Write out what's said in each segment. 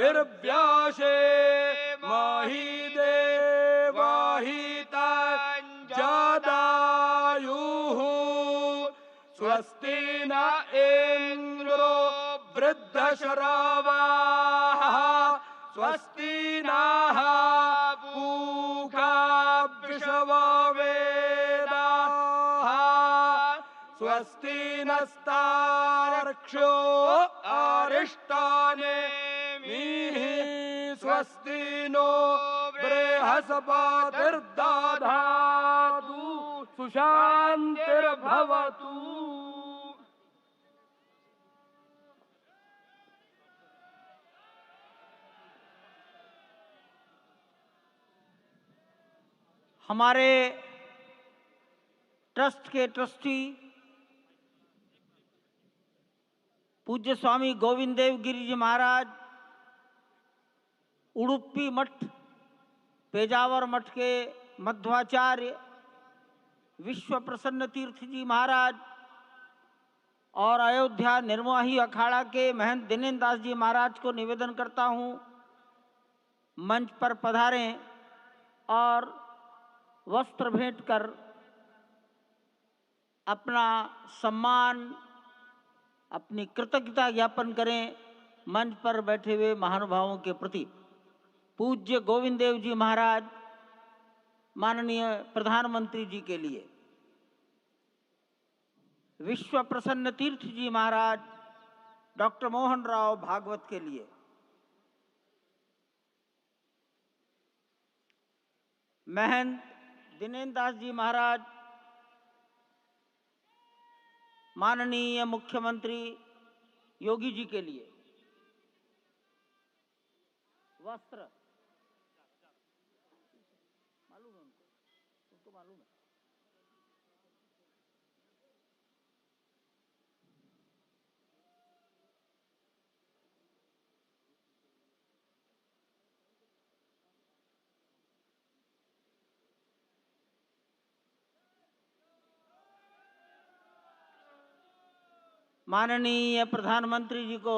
विर्व्यासे महिदेवाहितञ्जदायुः स्वस्ति न इन्द्रो वृद्धश्रवाः स्वस्ति नः पूषा वृषभवेदाः स्वस्ति नस्तार्क्ष्यो अरिष्टानेमिः स्वस्ति नो बृहस्पतिर्दधातु सुशान्तिर्भवतु। हमारे ट्रस्ट के ट्रस्टी पूज्य स्वामी गोविंद देव गिरि जी महाराज, उडुपी मठ पेजावर मठ के मध्वाचार्य विश्व प्रसन्न तीर्थ जी महाराज और अयोध्या निर्मोही अखाड़ा के महंत दिनेन्द्र दास जी महाराज को निवेदन करता हूँ, मंच पर पधारें और वस्त्र भेंट कर अपना सम्मान, अपनी कृतज्ञता ज्ञापन करें मंच पर बैठे हुए महानुभावों के प्रति। पूज्य गोविंद देव जी महाराज माननीय प्रधानमंत्री जी के लिए, विश्व प्रसन्न तीर्थ जी महाराज डॉक्टर मोहन राव भागवत के लिए, महंत दिनेन्द्र दास जी महाराज माननीय मुख्यमंत्री योगी जी के लिए वस्त्र मालूम है उनको मालूम है। माननीय प्रधानमंत्री जी को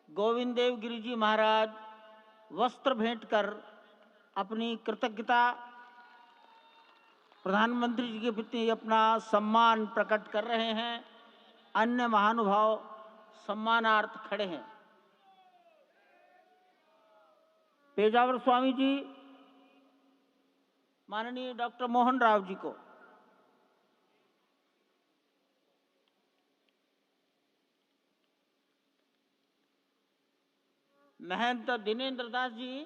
गोविंद देव गिरि जी महाराज वस्त्र भेंट कर अपनी कृतज्ञता, प्रधानमंत्री जी के प्रति अपना सम्मान प्रकट कर रहे हैं। अन्य महानुभाव सम्मानार्थ खड़े हैं। पेजावर स्वामी जी माननीय डॉक्टर मोहन राव जी को, महंत दिनेन्द्र दास जी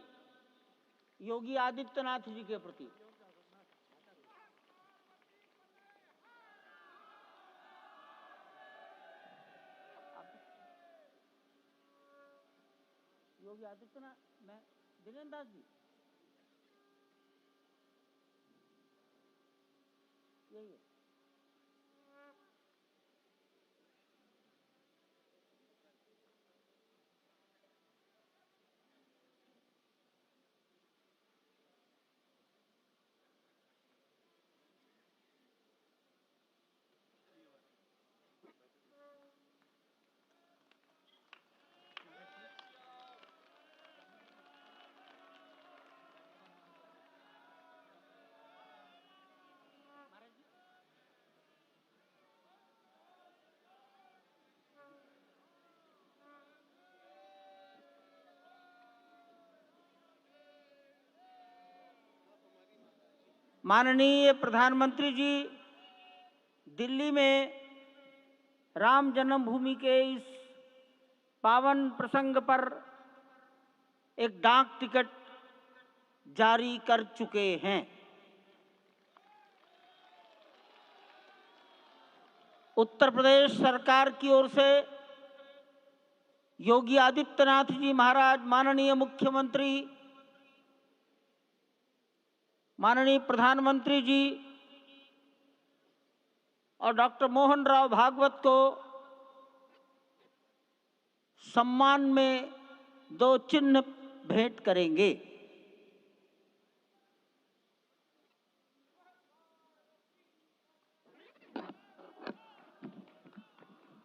योगी आदित्यनाथ जी के प्रति, योगी आदित्यनाथ मैं दिनेन्द्र दास जी यही है। माननीय प्रधानमंत्री जी दिल्ली में राम जन्मभूमि के इस पावन प्रसंग पर एक डाक टिकट जारी कर चुके हैं। उत्तर प्रदेश सरकार की ओर से योगी आदित्यनाथ जी महाराज, माननीय मुख्यमंत्री, माननीय प्रधानमंत्री जी और डॉक्टर मोहन राव भागवत को सम्मान में 2 चिन्ह भेंट करेंगे।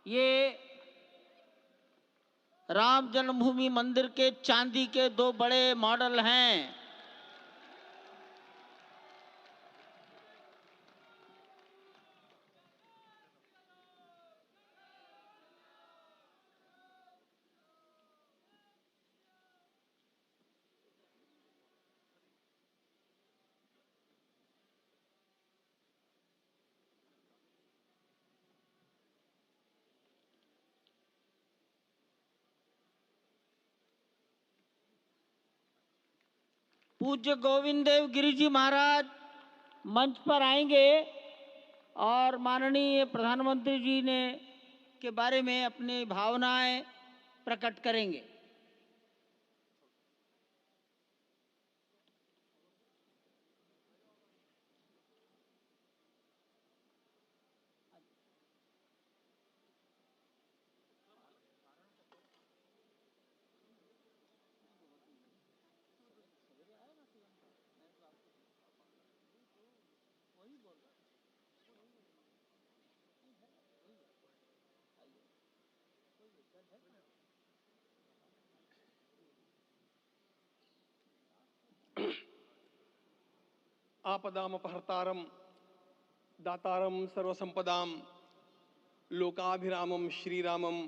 ये राम जन्मभूमि मंदिर के चांदी के 2 बड़े मॉडल हैं। पूज्य गोविंद देव गिरि जी महाराज मंच पर आएंगे और माननीय प्रधानमंत्री जी ने के बारे में अपनी भावनाएं प्रकट करेंगे। आपदामपहर्तारं दातारं सर्वसंपदां लोकाभिरामं श्रीरामं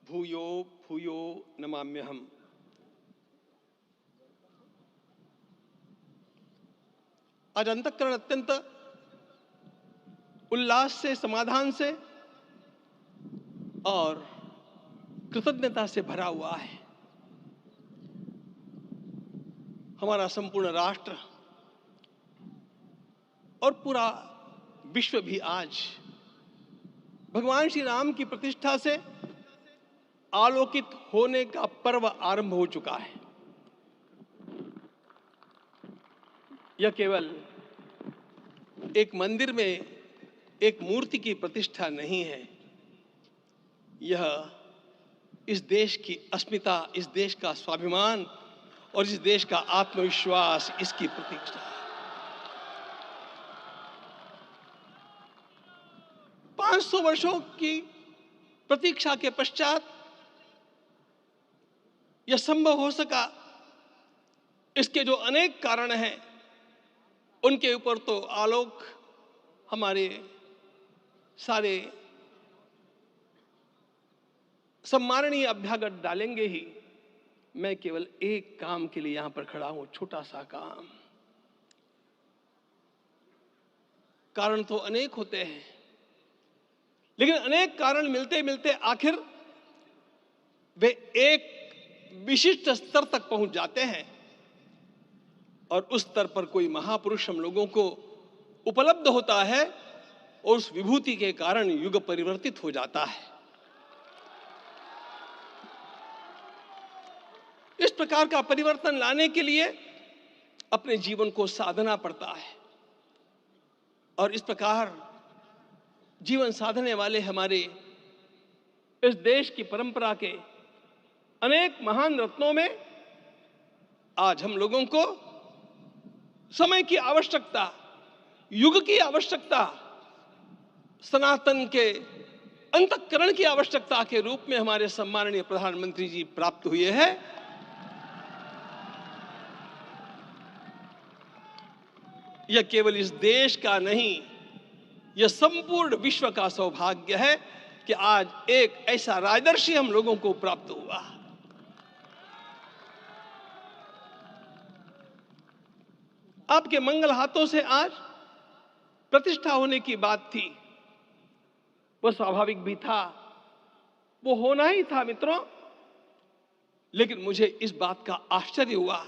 भूयो भूयो नमाम्यहम्। आज अंतःकरण अत्यंत उल्लास से, समाधान से और कृतज्ञता से भरा हुआ है। हमारा संपूर्ण राष्ट्र और पूरा विश्व भी आज भगवान श्री राम की प्रतिष्ठा से आलोकित होने का पर्व आरंभ हो चुका है। यह केवल एक मंदिर में एक मूर्ति की प्रतिष्ठा नहीं है, यह इस देश की अस्मिता, इस देश का स्वाभिमान और इस देश का आत्मविश्वास, इसकी प्रतिष्ठा है। 500 वर्षों की प्रतीक्षा के पश्चात यह संभव हो सका। इसके जो अनेक कारण हैं, उनके ऊपर तो आलोक हमारे सारे सम्माननीय अभ्यागत डालेंगे ही। मैं केवल एक काम के लिए यहां पर खड़ा हूं, छोटा सा काम। कारण तो अनेक होते हैं, लेकिन अनेक कारण मिलते मिलते आखिर वे एक विशिष्ट स्तर तक पहुंच जाते हैं और उस स्तर पर कोई महापुरुष हम लोगों को उपलब्ध होता है और उस विभूति के कारण युग परिवर्तित हो जाता है। इस प्रकार का परिवर्तन लाने के लिए अपने जीवन को साधना पड़ता है और इस प्रकार जीवन साधने वाले हमारे इस देश की परंपरा के अनेक महान रत्नों में आज हम लोगों को समय की आवश्यकता, युग की आवश्यकता, सनातन के अंतःकरण की आवश्यकता के रूप में हमारे सम्माननीय प्रधानमंत्री जी प्राप्त हुए हैं। यह केवल इस देश का नहीं, यह संपूर्ण विश्व का सौभाग्य है कि आज एक ऐसा राजदर्शी हम लोगों को प्राप्त हुआ। आपके मंगल हाथों से आज प्रतिष्ठा होने की बात थी, वह स्वाभाविक भी था, वो होना ही था मित्रों। लेकिन मुझे इस बात का आश्चर्य हुआ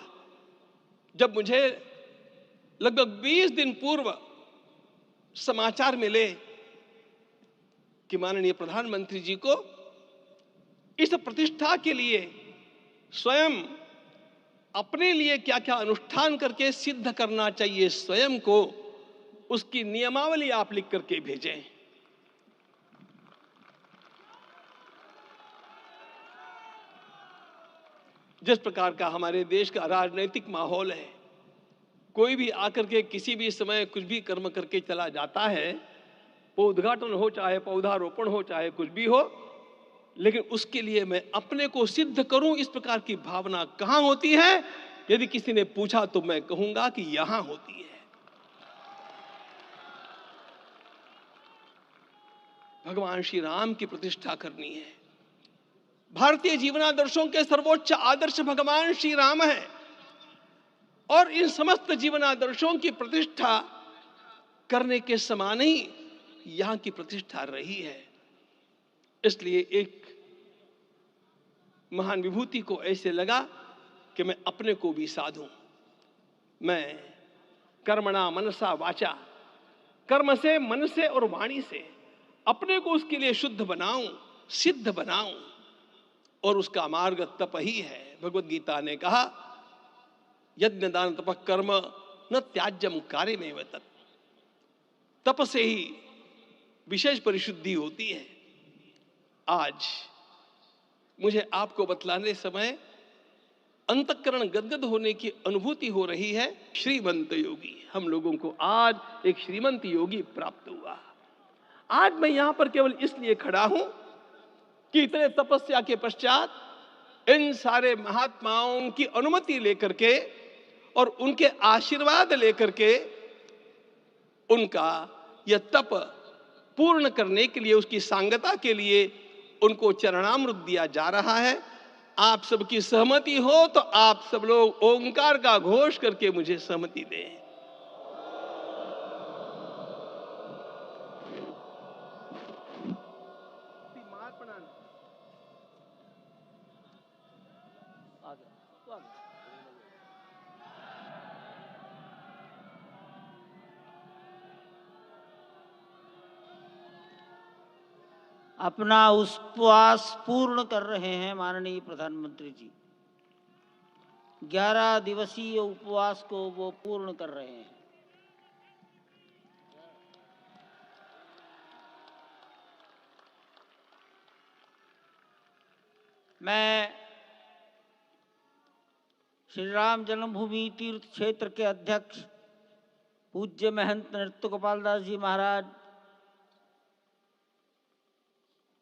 जब मुझे लगभग 20 दिन पूर्व समाचार मिले कि माननीय प्रधानमंत्री जी को इस प्रतिष्ठा के लिए स्वयं अपने लिए क्या क्या अनुष्ठान करके सिद्ध करना चाहिए, स्वयं को उसकी नियमावली आप लिख करके भेजें। जिस प्रकार का हमारे देश का राजनीतिक माहौल है, कोई भी आकर के किसी भी समय कुछ भी कर्म करके चला जाता है, वो उद्घाटन हो चाहे पौधारोपण हो चाहे कुछ भी हो, लेकिन उसके लिए मैं अपने को सिद्ध करूं, इस प्रकार की भावना कहां होती है? यदि किसी ने पूछा तो मैं कहूंगा कि यहां होती है। भगवान श्री राम की प्रतिष्ठा करनी है। भारतीय जीवनादर्शों के सर्वोच्च आदर्श भगवान श्री राम है और इन समस्त जीवनादर्शों की प्रतिष्ठा करने के समान ही यहां की प्रतिष्ठा रही है। इसलिए एक महान विभूति को ऐसे लगा कि मैं अपने को भी साधूं। मैं कर्मणा मनसा वाचा, कर्म से, मन से और वाणी से अपने को उसके लिए शुद्ध बनाऊं, सिद्ध बनाऊं, और उसका मार्ग तप ही है। भगवत गीता ने कहा, यज्ञ दान तप कर्म न त्याज्यम कार्य में तत्। तप से ही विशेष परिशुद्धि होती है। आज मुझे आपको बतलाने समय अंतःकरण गदगद होने की अनुभूति हो रही है। श्रीमंत योगी, हम लोगों को आज एक श्रीमंत योगी प्राप्त हुआ। आज मैं यहां पर केवल इसलिए खड़ा हूं कि इतने तपस्या के पश्चात इन सारे महात्माओं की अनुमति लेकर के और उनके आशीर्वाद लेकर के उनका यह तप पूर्ण करने के लिए, उसकी सांगता के लिए उनको चरणामृत दिया जा रहा है। आप सबकी सहमति हो तो आप सब लोग ओंकार का घोष करके मुझे सहमति दें। अपना उपवास पूर्ण कर रहे हैं माननीय प्रधानमंत्री जी। 11 दिवसीय उपवास को वो पूर्ण कर रहे हैं। मैं श्री राम जन्मभूमि तीर्थ क्षेत्र के अध्यक्ष पूज्य महंत नृत्य गोपाल दास जी महाराज,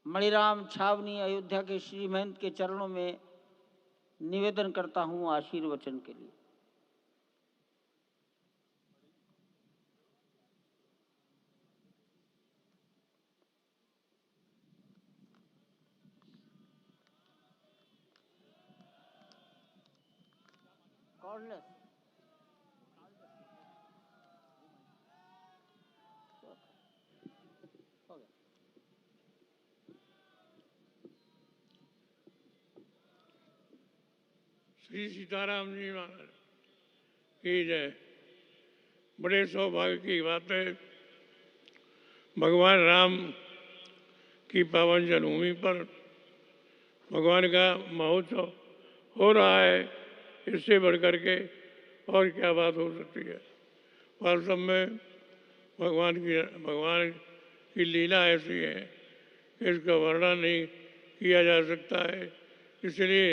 मणिराम छावनी अयोध्या के श्री महंत के चरणों में निवेदन करता हूं आशीर्वचन के लिए। श्री सीताराम जी महाराज की जय। बड़े सौभाग्य की बात है, भगवान राम की पावन जन्मभूमि पर भगवान का महोत्सव हो रहा है। इससे बढ़कर के और क्या बात हो सकती है। वास्तव में भगवान की लीला ऐसी है कि इसका वर्णन नहीं किया जा सकता है। इसलिए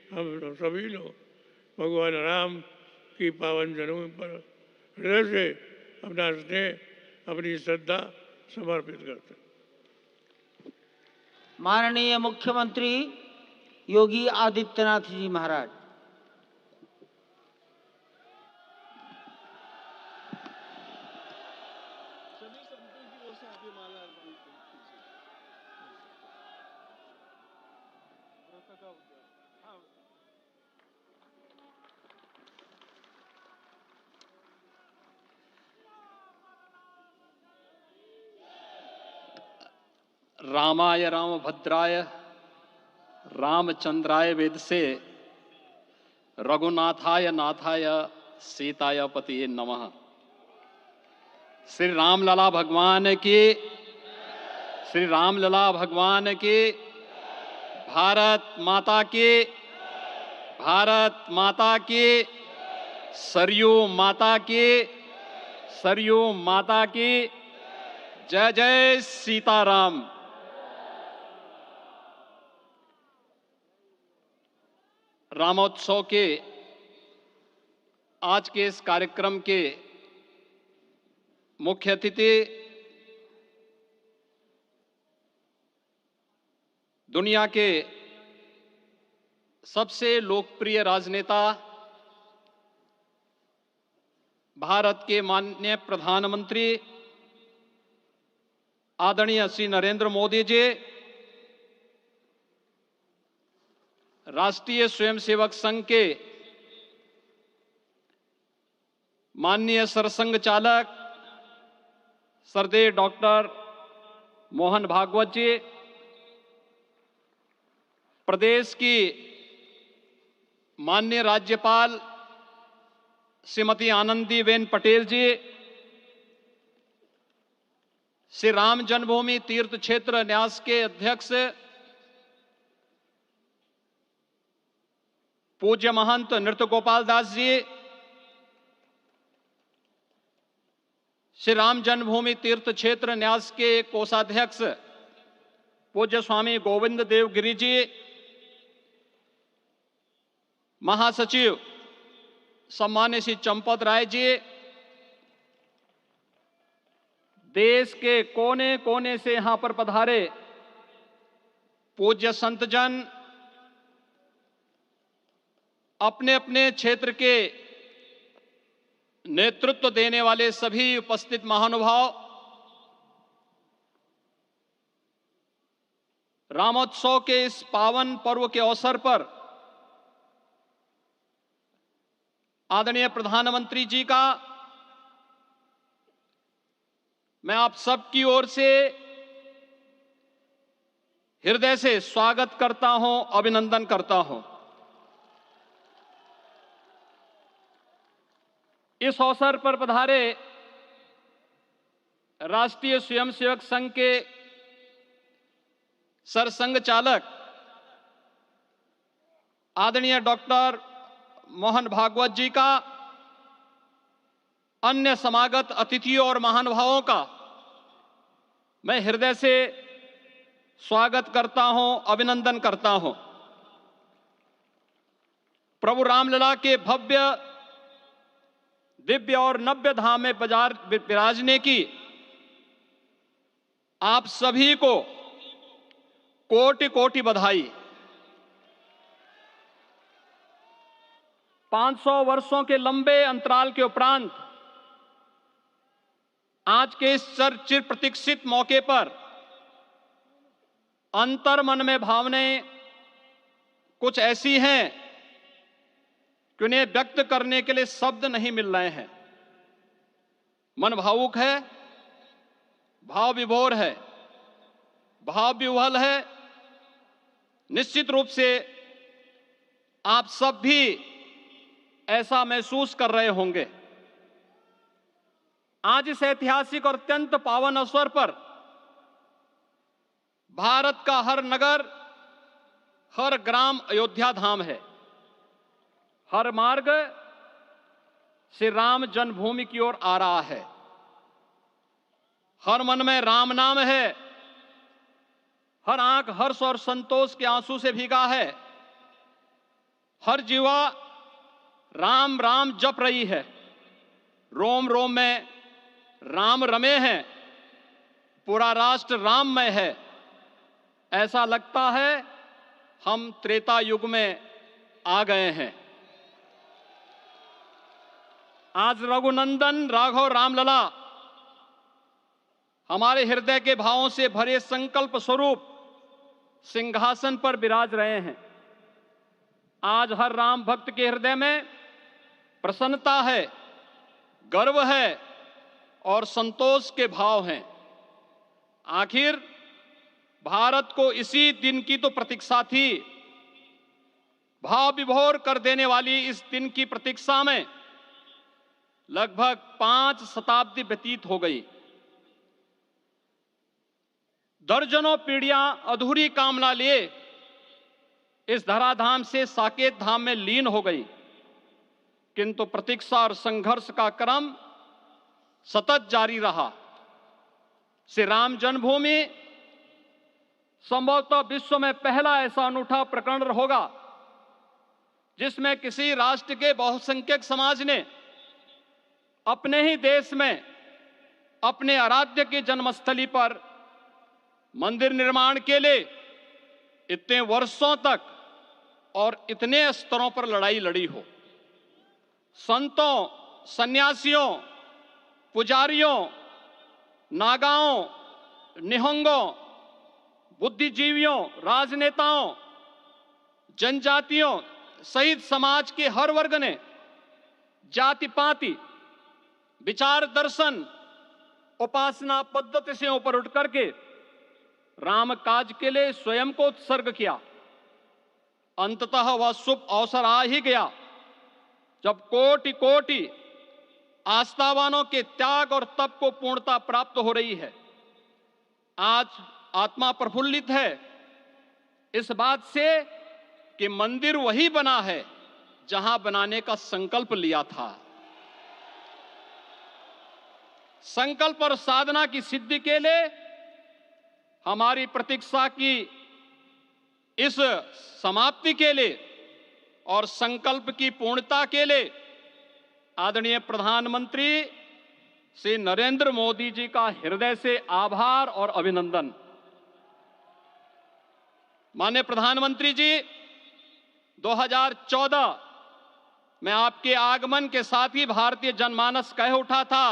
हम सभी लोग भगवान राम की पावन जन्मभूमि पर हृदय से अपना स्नेह, अपनी श्रद्धा समर्पित करते हैं। माननीय मुख्यमंत्री योगी आदित्यनाथ जी महाराज। रामाय रामभद्राय रामचंद्राय वेदसे रघुनाथाय नाथाय सीताय पतिये नमः। श्री रामलला भगवान की, श्री रामलला भगवान की, भारत माता की, भारत माता की, सरयू माता की, सरयू माता की जय। जय सीताराम। रामोत्सव के आज के इस कार्यक्रम के मुख्य अतिथि दुनिया के सबसे लोकप्रिय राजनेता, भारत के माननीय प्रधानमंत्री आदरणीय श्री नरेंद्र मोदी जी, राष्ट्रीय स्वयंसेवक संघ के माननीय सरसंघ चालक श्रद्धेय डॉक्टर मोहन भागवत जी, प्रदेश की माननीय राज्यपाल श्रीमती आनंदीबेन पटेल जी, श्री राम जन्मभूमि तीर्थ क्षेत्र न्यास के अध्यक्ष पूज्य महंत नृत्य गोपाल दास जी, श्री राम जन्मभूमि तीर्थ क्षेत्र न्यास के कोषाध्यक्ष पूज्य स्वामी गोविंद देव गिरि जी, महासचिव सम्मान्य श्री चंपत राय जी, देश के कोने कोने से यहां पर पधारे पूज्य संतजन, अपने अपने क्षेत्र के नेतृत्व देने वाले सभी उपस्थित महानुभाव, रामोत्सव के इस पावन पर्व के अवसर पर आदरणीय प्रधानमंत्री जी का मैं आप सबकी ओर से हृदय से स्वागत करता हूं, अभिनंदन करता हूं। इस अवसर पर पधारे राष्ट्रीय स्वयंसेवक संघ के सरसंघ चालक आदरणीय डॉक्टर मोहन भागवत जी का, अन्य समागत अतिथियों और महानुभावों का मैं हृदय से स्वागत करता हूं, अभिनंदन करता हूं। प्रभु रामलला के भव्य, दिव्य और नव्य धाम में विराजने की आप सभी को कोटि कोटि बधाई। 500 वर्षों के लंबे अंतराल के उपरांत आज के इस चिर प्रतीक्षित मौके पर अंतर मन में भावनाएं कुछ ऐसी हैं कि उन्हें व्यक्त करने के लिए शब्द नहीं मिल रहे हैं। मन भावुक है, भाव विभोर है, भाव विह्वल है। निश्चित रूप से आप सब भी ऐसा महसूस कर रहे होंगे। आज इस ऐतिहासिक और अत्यंत पावन अवसर पर भारत का हर नगर, हर ग्राम अयोध्या धाम है। हर मार्ग श्री राम जन्मभूमि की ओर आ रहा है। हर मन में राम नाम है, हर आंख हर्ष और संतोष के आंसू से भीगा है। हर जीवा राम राम जप रही है। रोम रोम में राम रमे हैं, पूरा राष्ट्र राममय है। ऐसा लगता है हम त्रेता युग में आ गए हैं। आज रघुनंदन राघव रामलला हमारे हृदय के भावों से भरे संकल्प स्वरूप सिंहासन पर विराज रहे हैं। आज हर राम भक्त के हृदय में प्रसन्नता है, गर्व है और संतोष के भाव हैं। आखिर भारत को इसी दिन की तो प्रतीक्षा थी। भाव विभोर कर देने वाली इस दिन की प्रतीक्षा में लगभग 5 शताब्दी व्यतीत हो गई। दर्जनों पीढ़ियां अधूरी कामना लिए इस धराधाम से साकेत धाम में लीन हो गई, किंतु प्रतीक्षा और संघर्ष का क्रम सतत जारी रहा। श्री राम जन्मभूमि संभवतः विश्व में पहला ऐसा अनूठा प्रकरण होगा जिसमें किसी राष्ट्र के बहुसंख्यक समाज ने अपने ही देश में अपने आराध्य की जन्मस्थली पर मंदिर निर्माण के लिए इतने वर्षों तक और इतने स्तरों पर लड़ाई लड़ी हो। संतों, सन्यासियों, पुजारियों, नागाओं, निहंगों, बुद्धिजीवियों, राजनेताओं, जनजातियों सहित समाज के हर वर्ग ने जाति पाति, विचार दर्शन, उपासना पद्धति से ऊपर उठ करके राम काज के लिए स्वयं को उत्सर्ग किया। अंततः वह शुभ अवसर आ ही गया जब कोटि कोटि आस्थावानों के त्याग और तप को पूर्णता प्राप्त हो रही है। आज आत्मा प्रफुल्लित है इस बात से कि मंदिर वही बना है जहां बनाने का संकल्प लिया था। संकल्प और साधना की सिद्धि के लिए हमारी प्रतीक्षा की इस समाप्ति के लिए और संकल्प की पूर्णता के लिए आदरणीय प्रधानमंत्री श्री नरेंद्र मोदी जी का हृदय से आभार और अभिनंदन। माननीय प्रधानमंत्री जी, 2014 में आपके आगमन के साथ ही भारतीय जनमानस कह उठा था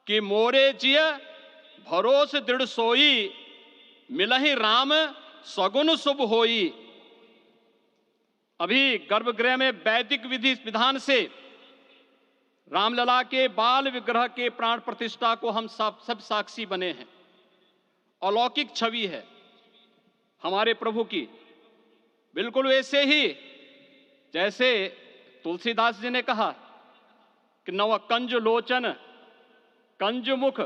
कि मोरे जिय भरोस दृढ़ सोई, मिलहि राम सगुन शुभ होई। अभी गर्भगृह में वैदिक विधि विधान से रामलला के बाल विग्रह के प्राण प्रतिष्ठा को हम सब साक्षी बने हैं। अलौकिक छवि है हमारे प्रभु की, बिल्कुल वैसे ही जैसे तुलसीदास जी ने कहा कि नव कंज लोचन कंज मुख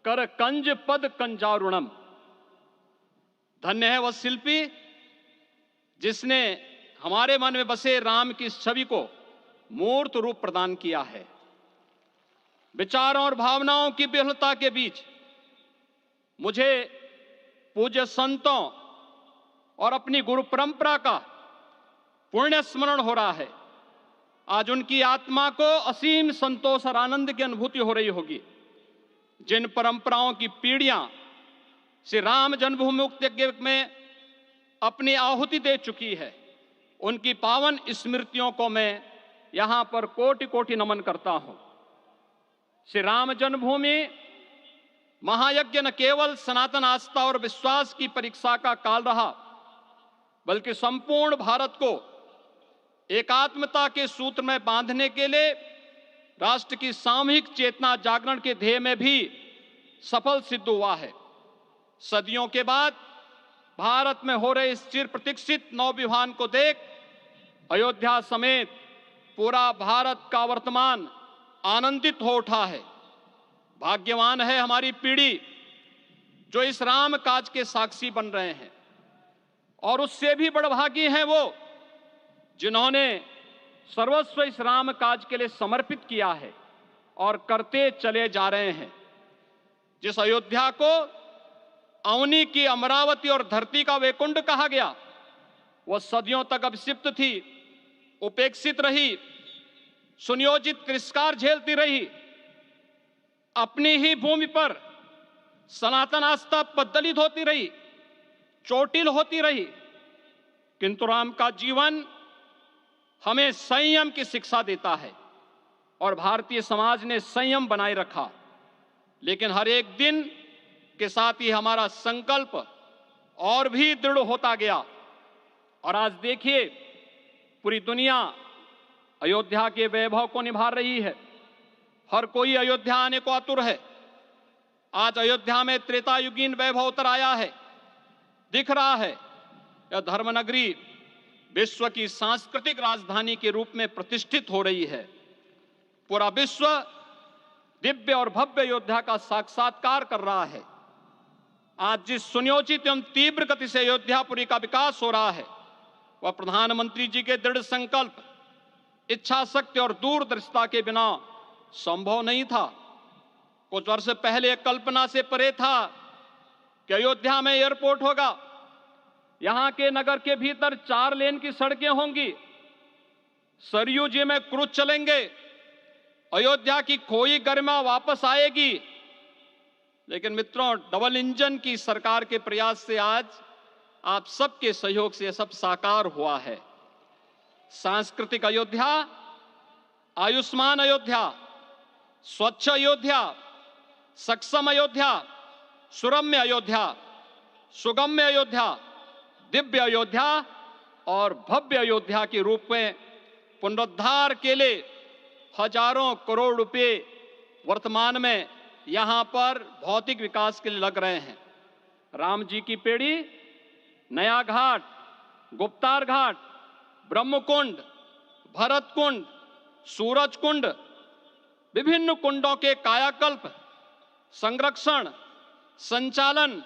कर कंज पद कंजारुणम। धन्य है वह शिल्पी जिसने हमारे मन में बसे राम की छवि को मूर्त रूप प्रदान किया है। विचारों और भावनाओं की विहलता के बीच मुझे पूज्य संतों और अपनी गुरु परंपरा का पुण्य स्मरण हो रहा है। आज उनकी आत्मा को असीम संतोष और आनंद की अनुभूति हो रही होगी। जिन परंपराओं की पीढ़ियां श्री राम जन्मभूमि मुक्ति यज्ञ में अपनी आहुति दे चुकी है, उनकी पावन स्मृतियों को मैं यहां पर कोटि कोटि नमन करता हूं। श्री राम जन्मभूमि महायज्ञ न केवल सनातन आस्था और विश्वास की परीक्षा का काल रहा, बल्कि संपूर्ण भारत को एकात्मता के सूत्र में बांधने के लिए राष्ट्र की सामूहिक चेतना जागरण के ध्येय में भी सफल सिद्ध हुआ है। सदियों के बाद भारत में हो रहे इस चिर प्रतीक्षित नवविवाह को देख अयोध्या समेत पूरा भारत का वर्तमान आनंदित हो उठा है। भाग्यवान है हमारी पीढ़ी जो इस राम काज के साक्षी बन रहे हैं, और उससे भी बड़भागी हैं वो जिन्होंने सर्वस्व इस राम काज के लिए समर्पित किया है और करते चले जा रहे हैं। जिस अयोध्या को अवनी की अमरावती और धरती का वैकुंठ कहा गया, वह सदियों तक अभिषिप्त थी, उपेक्षित रही, सुनियोजित तिरस्कार झेलती रही। अपनी ही भूमि पर सनातन आस्था पद्दलित होती रही, चोटिल होती रही, किंतु राम का जीवन हमें संयम की शिक्षा देता है और भारतीय समाज ने संयम बनाए रखा। लेकिन हर एक दिन के साथ ही हमारा संकल्प और भी दृढ़ होता गया, और आज देखिए पूरी दुनिया अयोध्या के वैभव को निभा रही है। हर कोई अयोध्या आने को आतुर है। आज अयोध्या में त्रेतायुगीन वैभव उतर आया है, दिख रहा है। यह धर्मनगरी विश्व की सांस्कृतिक राजधानी के रूप में प्रतिष्ठित हो रही है। पूरा विश्व दिव्य और भव्य अयोध्या का साक्षात्कार कर रहा है। आज जिस सुनियोजित एवं तीव्र गति से अयोध्यापुरी का विकास हो रहा है, वह प्रधानमंत्री जी के दृढ़ संकल्प, इच्छा शक्ति और दूरदर्शिता के बिना संभव नहीं था। कुछ वर्ष पहले कल्पना से परे था कि अयोध्या में एयरपोर्ट होगा, यहां के नगर के भीतर 4 लेन की सड़कें होंगी, सरयू जी में क्रूज चलेंगे, अयोध्या की खोई गरिमा वापस आएगी। लेकिन मित्रों, डबल इंजन की सरकार के प्रयास से आज आप सबके सहयोग से यह सब साकार हुआ है। सांस्कृतिक अयोध्या, आयुष्मान अयोध्या, स्वच्छ अयोध्या, सक्षम अयोध्या, सुरम्य अयोध्या, सुगम्य अयोध्या, दिव्य अयोध्या और भव्य अयोध्या के रूप में पुनरुद्धार के लिए हजारों करोड़ रुपए वर्तमान में यहां पर भौतिक विकास के लिए लग रहे हैं। राम जी की पेड़ी, नया घाट, गुप्तार घाट, ब्रह्मकुंड, भरत कुंड, सूरज कुंड, विभिन्न कुंडों के कायाकल्प, संरक्षण, संचालन,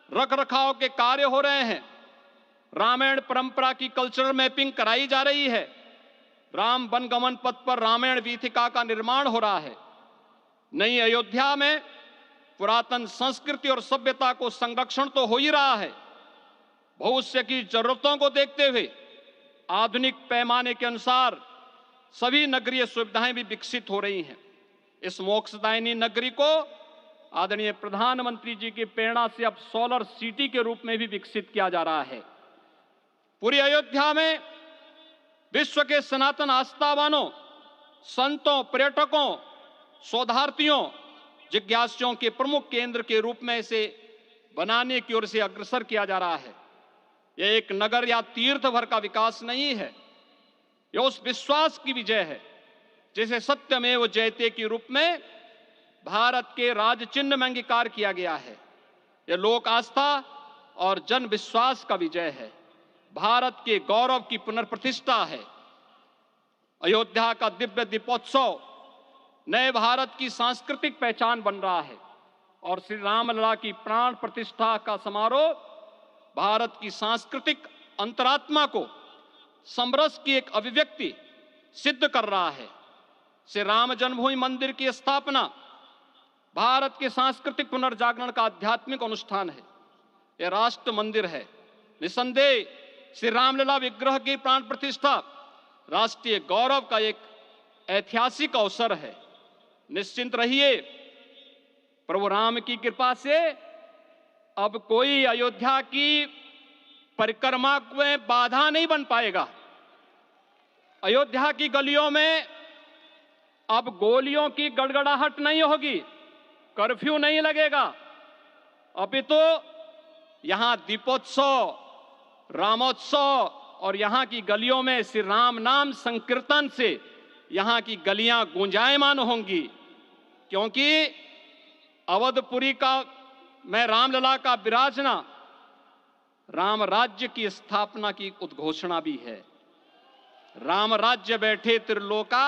रखरखाव के कार्य हो रहे हैं। रामायण परंपरा की कल्चरल मैपिंग कराई जा रही है। राम वनगमन पथ पर रामायण वीथिका का निर्माण हो रहा है। नई अयोध्या में पुरातन संस्कृति और सभ्यता को संरक्षण तो हो ही रहा है, भविष्य की जरूरतों को देखते हुए आधुनिक पैमाने के अनुसार सभी नगरीय सुविधाएं भी विकसित हो रही हैं। इस मोक्षदायिनी नगरी को आदरणीय प्रधानमंत्री जी की प्रेरणा से अब सोलर सिटी के रूप में भी विकसित किया जा रहा है। पूरी अयोध्या में विश्व के सनातन आस्थावानों, संतों, पर्यटकों, शोधार्थियों, जिज्ञासुओं के प्रमुख केंद्र के रूप में इसे बनाने की ओर से अग्रसर किया जा रहा है। यह एक नगर या तीर्थ भर का विकास नहीं है, यह उस विश्वास की विजय है जिसे सत्यमेव जयते के रूप में भारत के राज चिन्ह में अंगीकार किया गया है। यह लोक आस्था और जन विश्वास का विजय है, भारत के गौरव की पुनर्प्रतिष्ठा है। अयोध्या का दिव्य दीपोत्सव नए भारत की सांस्कृतिक पहचान बन रहा है और श्री रामलला की प्राण प्रतिष्ठा का समारोह भारत की सांस्कृतिक अंतरात्मा को समरस की एक अभिव्यक्ति सिद्ध कर रहा है। श्री राम जन्मभूमि मंदिर की स्थापना भारत के सांस्कृतिक पुनर्जागरण का आध्यात्मिक अनुष्ठान है। यह राष्ट्र मंदिर है। निसंदेह श्री रामलला विग्रह की प्राण प्रतिष्ठा राष्ट्रीय गौरव का एक ऐतिहासिक अवसर है। निश्चिंत रहिए, प्रभु राम की कृपा से अब कोई अयोध्या की परिक्रमा में बाधा नहीं बन पाएगा। अयोध्या की गलियों में अब गोलियों की गड़गड़ाहट नहीं होगी, कर्फ्यू नहीं लगेगा। अपितु यहां दीपोत्सव, रामोत्सव और यहां की गलियों में श्री राम नाम संकीर्तन से यहां की गलियां गुंजायमान होंगी, क्योंकि अवधपुरी का मैं रामलला का विराजना राम राज्य की स्थापना की उद्घोषणा भी है। राम राज्य बैठे त्रिलोका,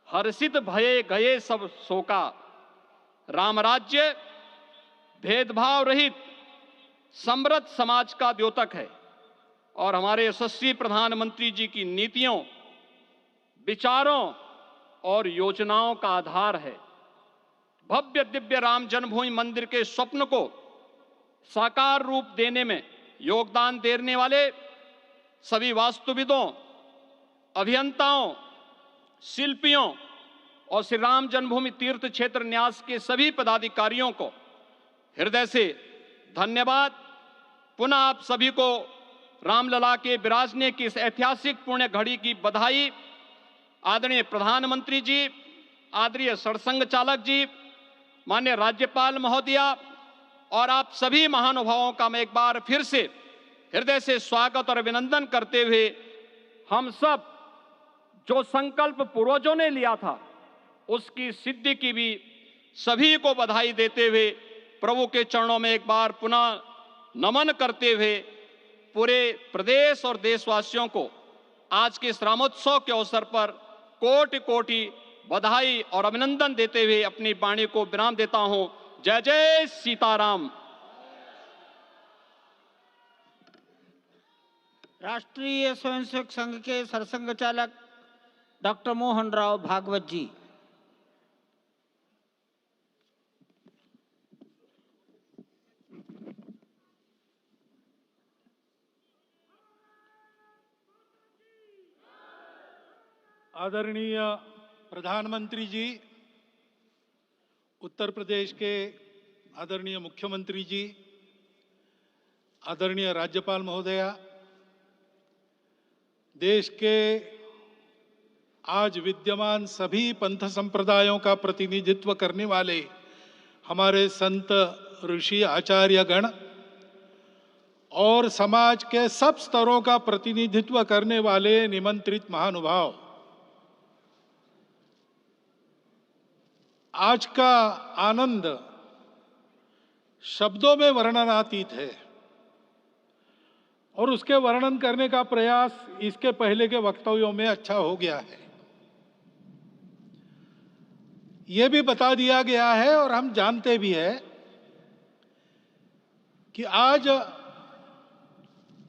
हर्षित भये गए सब शोका। राम राज्य भेदभाव रहित समृद्ध समाज का द्योतक है और हमारे यशस्वी प्रधानमंत्री जी की नीतियों, विचारों और योजनाओं का आधार है। भव्य दिव्य राम जन्मभूमि मंदिर के स्वप्न को साकार रूप देने में योगदान देने वाले सभी वास्तुविदों, अभियंताओं, शिल्पियों और श्री राम जन्मभूमि तीर्थ क्षेत्र न्यास के सभी पदाधिकारियों को हृदय से धन्यवाद। पुनः आप सभी को रामलला के विराजने की इस ऐतिहासिक पुण्य घड़ी की बधाई। आदरणीय प्रधानमंत्री जी, आदरणीय सरसंघ चालक जी, माननीय राज्यपाल महोदया और आप सभी महानुभावों का मैं एक बार फिर से हृदय से स्वागत और अभिनंदन करते हुए हम सब जो संकल्प पूर्वजों ने लिया था उसकी सिद्धि की भी सभी को बधाई देते हुए प्रभु के चरणों में एक बार पुनः नमन करते हुए पूरे प्रदेश और देशवासियों को आज के इस रामोत्सव के अवसर पर कोटि कोटि बधाई और अभिनंदन देते हुए अपनी वाणी को विराम देता हूं। जय जय सीताराम। राष्ट्रीय स्वयंसेवक संघ के सरसंघ चालक डॉक्टर मोहन राव भागवत जी। आदरणीय प्रधानमंत्री जी, उत्तर प्रदेश के आदरणीय मुख्यमंत्री जी, आदरणीय राज्यपाल महोदया, देश के आज विद्यमान सभी पंथ संप्रदायों का प्रतिनिधित्व करने वाले हमारे संत, ऋषि, आचार्य गण और समाज के सब स्तरों का प्रतिनिधित्व करने वाले निमंत्रित महानुभाव, आज का आनंद शब्दों में वर्णनातीत है और उसके वर्णन करने का प्रयास इसके पहले के वक्तव्यों में अच्छा हो गया है। यह भी बता दिया गया है और हम जानते भी हैं कि आज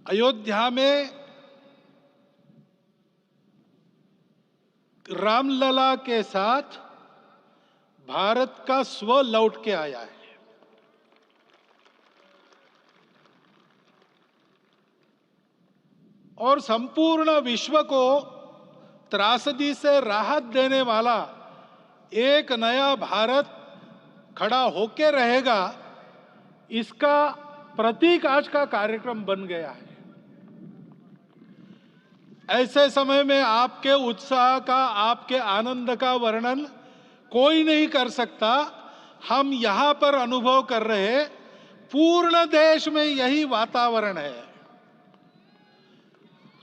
अयोध्या में रामलला के साथ भारत का स्व लौट के आया है। और संपूर्ण विश्व को त्रासदी से राहत देने वाला एक नया भारत खड़ा होके रहेगा, इसका प्रतीक आज का कार्यक्रम बन गया है। ऐसे समय में आपके उत्साह का, आपके आनंद का वर्णन कोई नहीं कर सकता। हम यहां पर अनुभव कर रहे, पूर्ण देश में यही वातावरण है।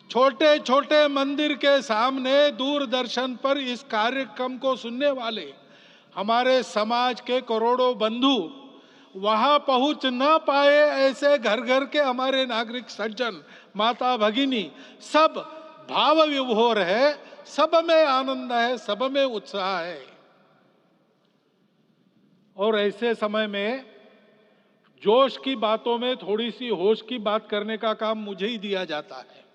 छोटे छोटे मंदिर के सामने दूरदर्शन पर इस कार्यक्रम को सुनने वाले हमारे समाज के करोड़ों बंधु, वहां पहुंच न पाए ऐसे घर घर के हमारे नागरिक सज्जन, माता भगिनी, सब भाव विभोर है, सब में आनंद है, सब में उत्साह है। और ऐसे समय में जोश की बातों में थोड़ी सी होश की बात करने का काम मुझे ही दिया जाता है।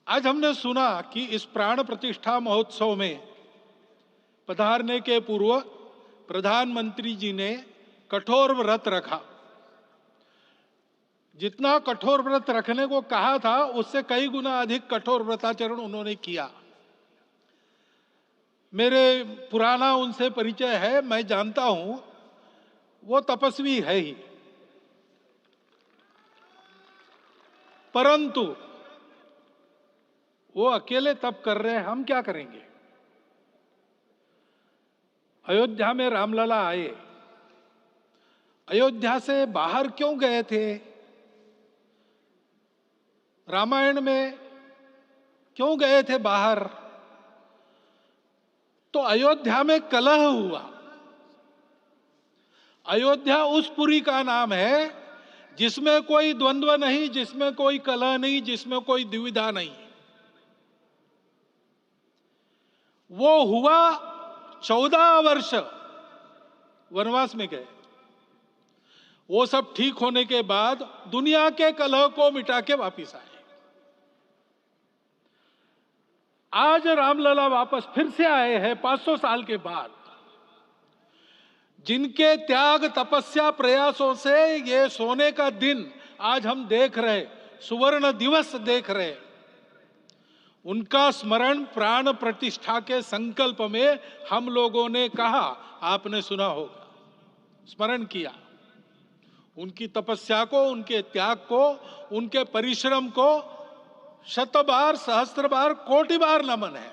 आज हमने सुना कि इस प्राण प्रतिष्ठा महोत्सव में पधारने के पूर्व प्रधानमंत्री जी ने कठोर व्रत रखा। जितना कठोर व्रत रखने को कहा था, उससे कई गुना अधिक कठोर व्रताचरण उन्होंने किया। मेरे पुराना उनसे परिचय है, मैं जानता हूं वो तपस्वी है ही, परंतु वो अकेले तप कर रहे हैं, हम क्या करेंगे। अयोध्या में रामलला आए, अयोध्या से बाहर क्यों गए थे? रामायण में क्यों गए थे बाहर? तो अयोध्या में कलह हुआ। अयोध्या उस पुरी का नाम है जिसमें कोई द्वंद्व नहीं, जिसमें कोई कलह नहीं, जिसमें कोई दुविधा नहीं। वो हुआ 14 वर्ष वनवास में गए। वो सब ठीक होने के बाद दुनिया के कलह को मिटा के वापिस आए। आज रामलला वापस फिर से आए हैं 500 साल के बाद। जिनके त्याग, तपस्या, प्रयासों से ये सोने का दिन आज हम देख रहे, सुवर्ण दिवस देख रहे, उनका स्मरण प्राण प्रतिष्ठा के संकल्प में हम लोगों ने कहा, आपने सुना होगा, स्मरण किया। उनकी तपस्या को, उनके त्याग को, उनके परिश्रम को शत बार, सहस्त्र बार, कोटि बार नमन है।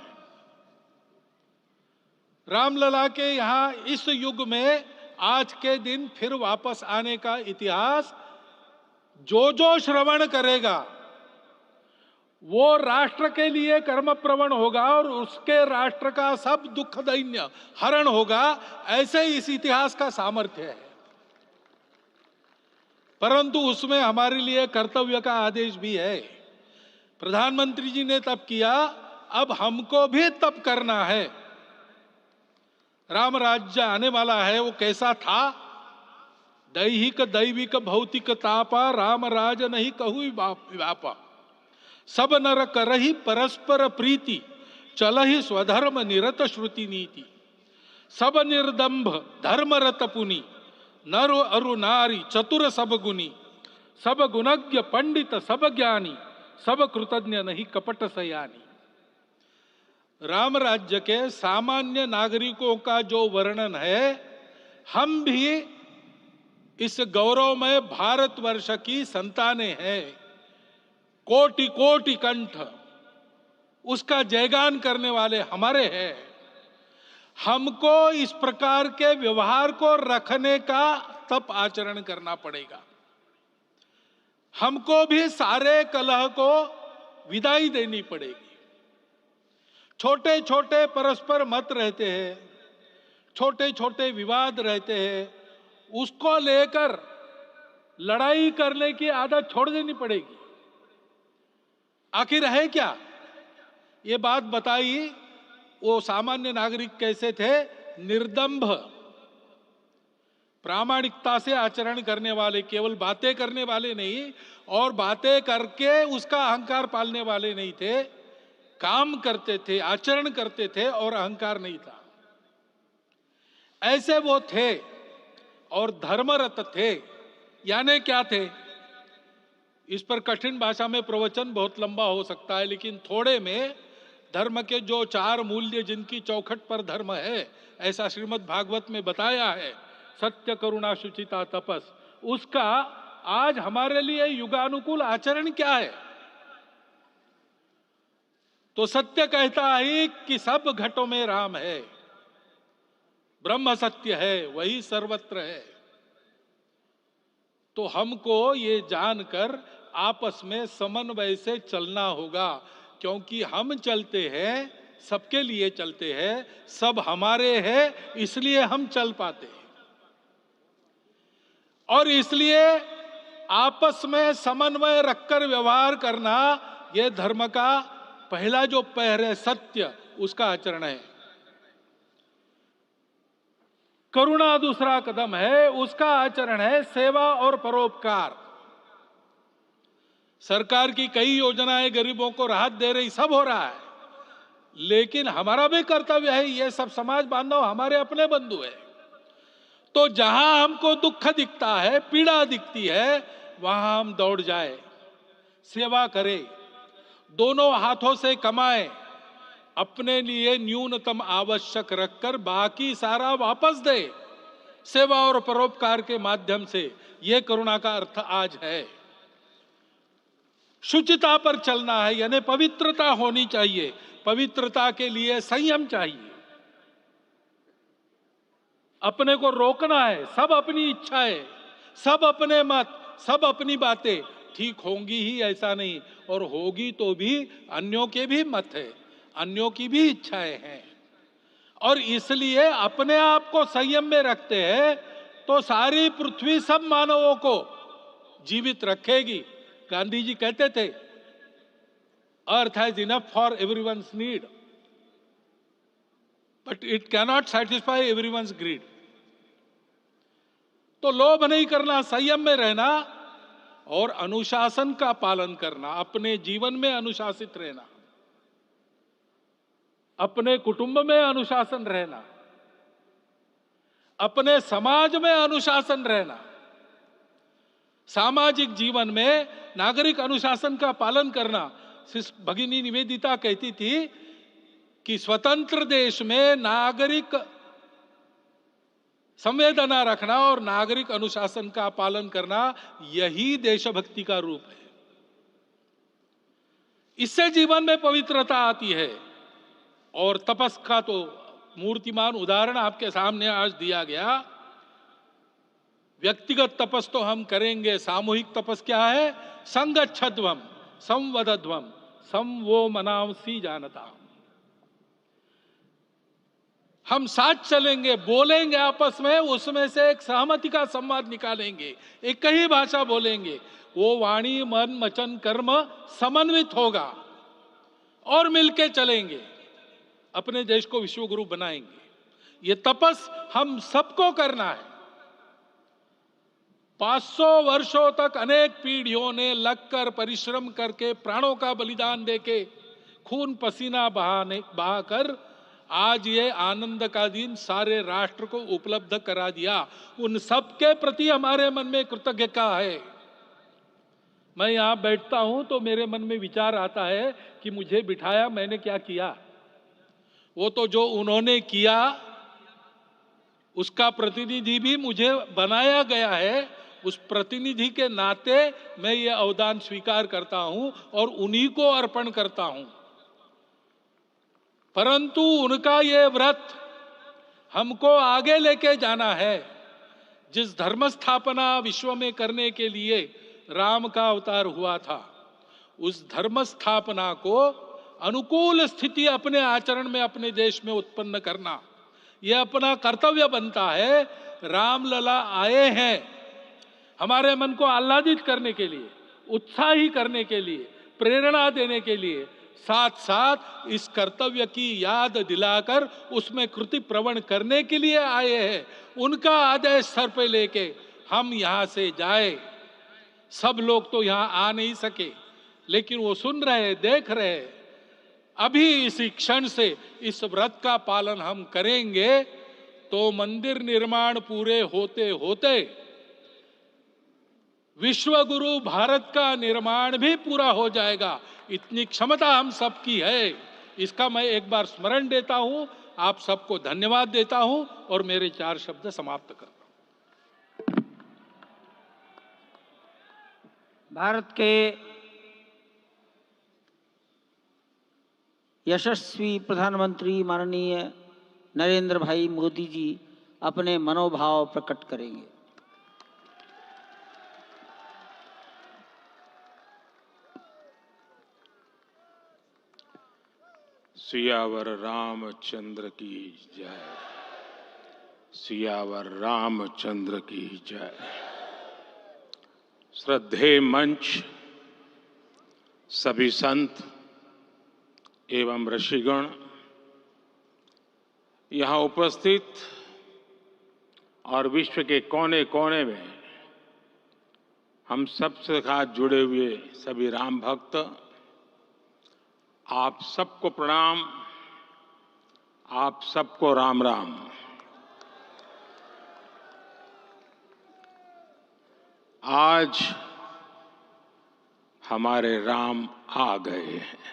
रामलला के यहां इस युग में आज के दिन फिर वापस आने का इतिहास जो जो श्रवण करेगा वो राष्ट्र के लिए कर्म प्रवण होगा और उसके राष्ट्र का सब दुख दैन्य हरण होगा। ऐसे इस इतिहास का सामर्थ्य है। परंतु उसमें हमारे लिए कर्तव्य का आदेश भी है। प्रधानमंत्री जी ने तप किया, अब हमको भी तप करना है। राम राज्य आने वाला है, वो कैसा था? दैहिक दैविक भौतिक तापा, राम राज नहीं कहु व्यापा। सब नर करहि परस्पर प्रीति, चलहि स्वधर्म निरत श्रुति नीति। सब निर्दंभ धर्म रत पुनि, नर अरु नारी चतुर सब गुनी। सब गुणज्ञ पंडित सब ज्ञानी, सब कृतज्ञ नहीं कपट सयानी। राम राज्य के सामान्य नागरिकों का जो वर्णन है, हम भी इस गौरवमय भारतवर्ष की संतानें हैं, कोटि कोटि कंठ उसका जयगान करने वाले हमारे हैं। हमको इस प्रकार के व्यवहार को रखने का तप आचरण करना पड़ेगा। हमको भी सारे कलह को विदाई देनी पड़ेगी। छोटे छोटे परस्पर मत रहते हैं, छोटे छोटे विवाद रहते हैं, उसको लेकर लड़ाई करने की आदत छोड़ देनी पड़ेगी। आखिर है क्या? ये बात बताई वो सामान्य नागरिक कैसे थे? निर्दंभ, प्रामाणिकता से आचरण करने वाले, केवल बातें करने वाले नहीं और बातें करके उसका अहंकार पालने वाले नहीं थे, काम करते थे, आचरण करते थे और अहंकार नहीं था। ऐसे वो थे और धर्मरत थे। यानी क्या थे? इस पर कठिन भाषा में प्रवचन बहुत लंबा हो सकता है, लेकिन थोड़े में धर्म के जो 4 मूल्य जिनकी चौखट पर धर्म है, ऐसा श्रीमद् भागवत में बताया है, सत्य, करुणा, शुचिता, तपस, उसका आज हमारे लिए युगानुकूल आचरण क्या है? तो सत्य कहता है कि सब घटों में राम है, ब्रह्म सत्य है, वही सर्वत्र है। तो हमको ये जानकर आपस में समन्वय से चलना होगा, क्योंकि हम चलते हैं, सबके लिए चलते हैं, सब हमारे हैं, इसलिए हम चल पाते हैं। और इसलिए आपस में समन्वय रखकर व्यवहार करना, यह धर्म का पहला जो पैर है, सत्य, उसका आचरण है। करुणा दूसरा कदम है, उसका आचरण है सेवा और परोपकार। सरकार की कई योजनाएं गरीबों को राहत दे रही, सब हो रहा है, लेकिन हमारा भी कर्तव्य है, ये सब समाज बांधव हमारे अपने बंधु है। तो जहां हमको दुख दिखता है, पीड़ा दिखती है, वहां हम दौड़ जाए, सेवा करें, दोनों हाथों से कमाएं, अपने लिए न्यूनतम आवश्यक रखकर बाकी सारा वापस दे, सेवा और परोपकार के माध्यम से। यह करुणा का अर्थ आज है। शुचिता पर चलना है, यानी पवित्रता होनी चाहिए। पवित्रता के लिए संयम चाहिए, अपने को रोकना है। सब अपनी इच्छाएं, सब अपने मत, सब अपनी बातें ठीक होंगी ही ऐसा नहीं, और होगी तो भी अन्यों के भी मत है, अन्यों की भी इच्छाएं हैं। और इसलिए अपने आप को संयम में रखते हैं तो सारी पृथ्वी सब मानवों को जीवित रखेगी। गांधी जी कहते थे, earth has enough for everyone's need, but it cannot satisfy everyone's greed. तो लोभ नहीं करना, संयम में रहना और अनुशासन का पालन करना, अपने जीवन में अनुशासित रहना, अपने कुटुंब में अनुशासन रहना, अपने समाज में अनुशासन रहना। सामाजिक जीवन में नागरिक अनुशासन का पालन करना। भगिनी निवेदिता कहती थी कि स्वतंत्र देश में नागरिक संवेदना रखना और नागरिक अनुशासन का पालन करना, यही देशभक्ति का रूप है। इससे जीवन में पवित्रता आती है। और तपस का तो मूर्तिमान उदाहरण आपके सामने आज दिया गया। व्यक्तिगत तपस तो हम करेंगे, सामूहिक तपस क्या है? संगच्छध्वम संवदध्वम सम वो मनांसी जानता। हम साथ चलेंगे, बोलेंगे आपस में, उसमें से एक सहमति का संवाद निकालेंगे, एक ही भाषा बोलेंगे, वो वाणी मन वचन कर्म समन्वित होगा और मिलके चलेंगे, अपने देश को विश्वगुरु बनाएंगे। ये तपस हम सबको करना है। 500 वर्षों तक अनेक पीढ़ियों ने लगकर परिश्रम करके, प्राणों का बलिदान देके, खून पसीना बहाकर आज ये आनंद का दिन सारे राष्ट्र को उपलब्ध करा दिया। उन सब के प्रति हमारे मन में कृतज्ञता है। मैं यहां बैठता हूं तो मेरे मन में विचार आता है कि मुझे बिठाया, मैंने क्या किया? वो तो जो उन्होंने किया उसका प्रतिनिधि भी मुझे बनाया गया है। उस प्रतिनिधि के नाते मैं ये अवदान स्वीकार करता हूं और उन्हीं को अर्पण करता हूं। परंतु उनका ये व्रत हमको आगे लेके जाना है। जिस धर्म स्थापना विश्व में करने के लिए राम का अवतार हुआ था, उस धर्म स्थापना को अनुकूल स्थिति अपने आचरण में, अपने देश में उत्पन्न करना, यह अपना कर्तव्य बनता है। रामलला आए हैं हमारे मन को आह्लादित करने के लिए, उत्साही करने के लिए, प्रेरणा देने के लिए, साथ साथ इस कर्तव्य की याद दिलाकर उसमें कृति प्रवण करने के लिए आए हैं। उनका आदेश सर पे लेके हम यहां से जाए। सब लोग तो यहां आ नहीं सके, लेकिन वो सुन रहे, देख रहे। अभी इसी क्षण से इस व्रत का पालन हम करेंगे तो मंदिर निर्माण पूरे होते होते विश्व गुरु भारत का निर्माण भी पूरा हो जाएगा। इतनी क्षमता हम सबकी है। इसका मैं एक बार स्मरण देता हूं, आप सबको धन्यवाद देता हूं और मेरे 4 शब्द समाप्त करता हूं। भारत के यशस्वी प्रधानमंत्री माननीय नरेंद्र भाई मोदी जी अपने मनोभाव प्रकट करेंगे। सियावर रामचंद्र की जय। सियावर रामचंद्र की जय। श्रद्धेय मंच, सभी संत एवं ऋषिगण, यहाँ उपस्थित और विश्व के कोने कोने में हम सबसे साथ जुड़े हुए सभी राम भक्त, आप सबको प्रणाम, आप सबको राम राम। आज हमारे राम आ गए हैं।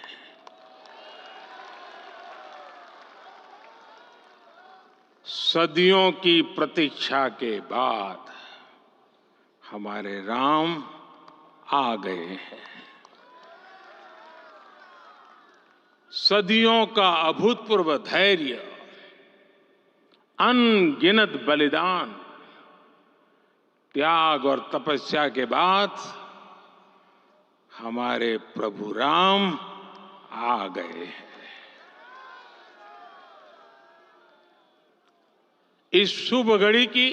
सदियों की प्रतीक्षा के बाद हमारे राम आ गए हैं। सदियों का अभूतपूर्व धैर्य, अनगिनत बलिदान, त्याग और तपस्या के बाद हमारे प्रभु राम आ गए हैं। इस शुभ घड़ी की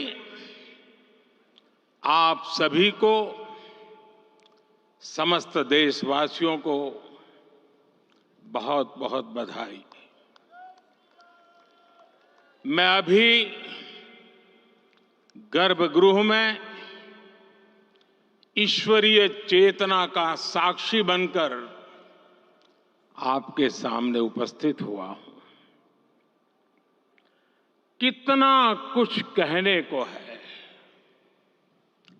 आप सभी को, समस्त देशवासियों को बहुत बहुत बधाई। मैं अभी गर्भगृह में ईश्वरीय चेतना का साक्षी बनकर आपके सामने उपस्थित हुआ हूं। कितना कुछ कहने को है,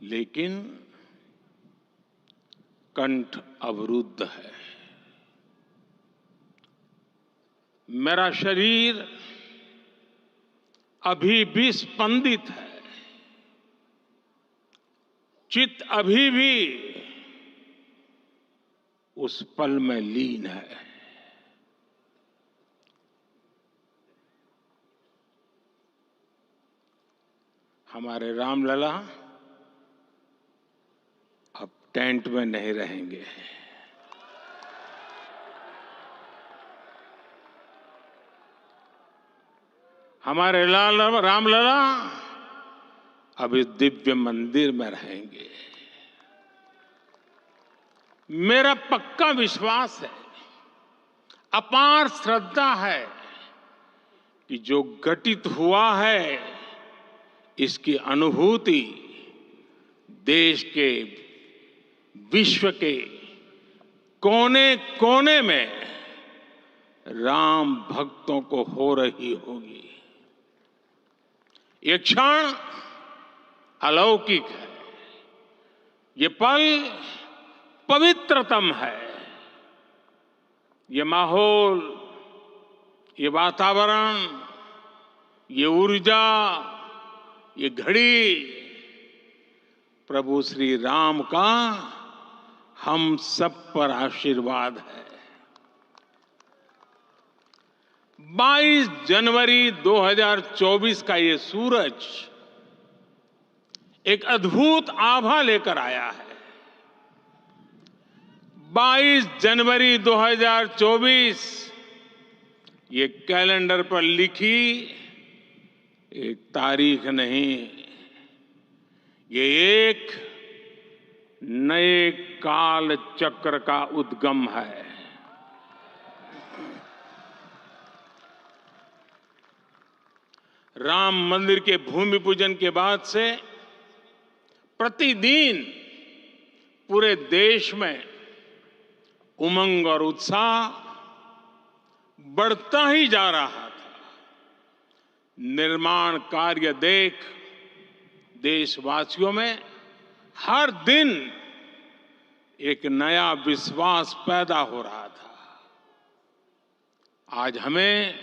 लेकिन कंठ अवरुद्ध है। मेरा शरीर अभी भी स्पंदित है, चित्त अभी भी उस पल में लीन है। हमारे रामलला अब टेंट में नहीं रहेंगे। हमारे रामलला अब इस दिव्य मंदिर में रहेंगे। मेरा पक्का विश्वास है, अपार श्रद्धा है कि जो घटित हुआ है, इसकी अनुभूति देश के, विश्व के कोने कोने में राम भक्तों को हो रही होगी। ये क्षण अलौकिक है, ये पल पवित्रतम है। ये माहौल, ये वातावरण, ये ऊर्जा, ये घड़ी प्रभु श्री राम का हम सब पर आशीर्वाद है। 22 जनवरी 2024 का ये सूरज एक अद्भुत आभा लेकर आया है। 22 जनवरी 2024 ये कैलेंडर पर लिखी एक तारीख नहीं, ये एक नए काल चक्र का उद्गम है। राम मंदिर के भूमि पूजन के बाद से प्रतिदिन पूरे देश में उमंग और उत्साह बढ़ता ही जा रहा था। निर्माण कार्य देख देशवासियों में हर दिन एक नया विश्वास पैदा हो रहा था। आज हमें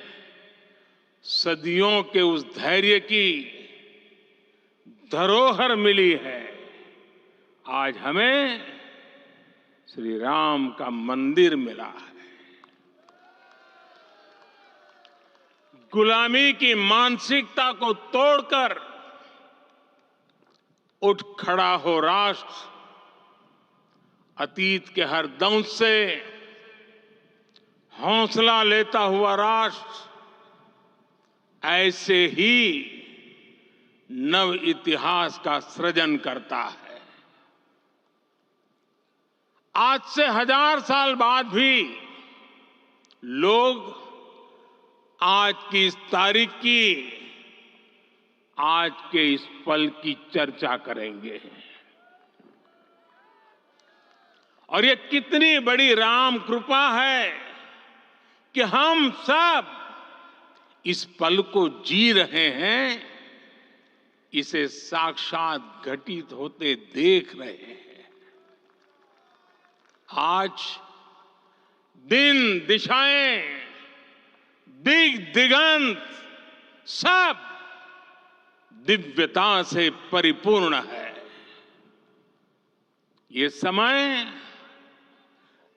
सदियों के उस धैर्य की धरोहर मिली है। आज हमें श्री राम का मंदिर मिला है। गुलामी की मानसिकता को तोड़कर उठ खड़ा हो राष्ट्र। अतीत के हर दंश से हौसला लेता हुआ राष्ट्र ऐसे ही नव इतिहास का सृजन करता है। आज से 1000 साल बाद भी लोग आज की इस तारीख की, आज के इस पल की चर्चा करेंगे। और ये कितनी बड़ी राम कृपा है कि हम सब इस पल को जी रहे हैं, इसे साक्षात घटित होते देख रहे हैं। आज दिन दिशाएं, दिग दिगंत सब दिव्यता से परिपूर्ण है। ये समय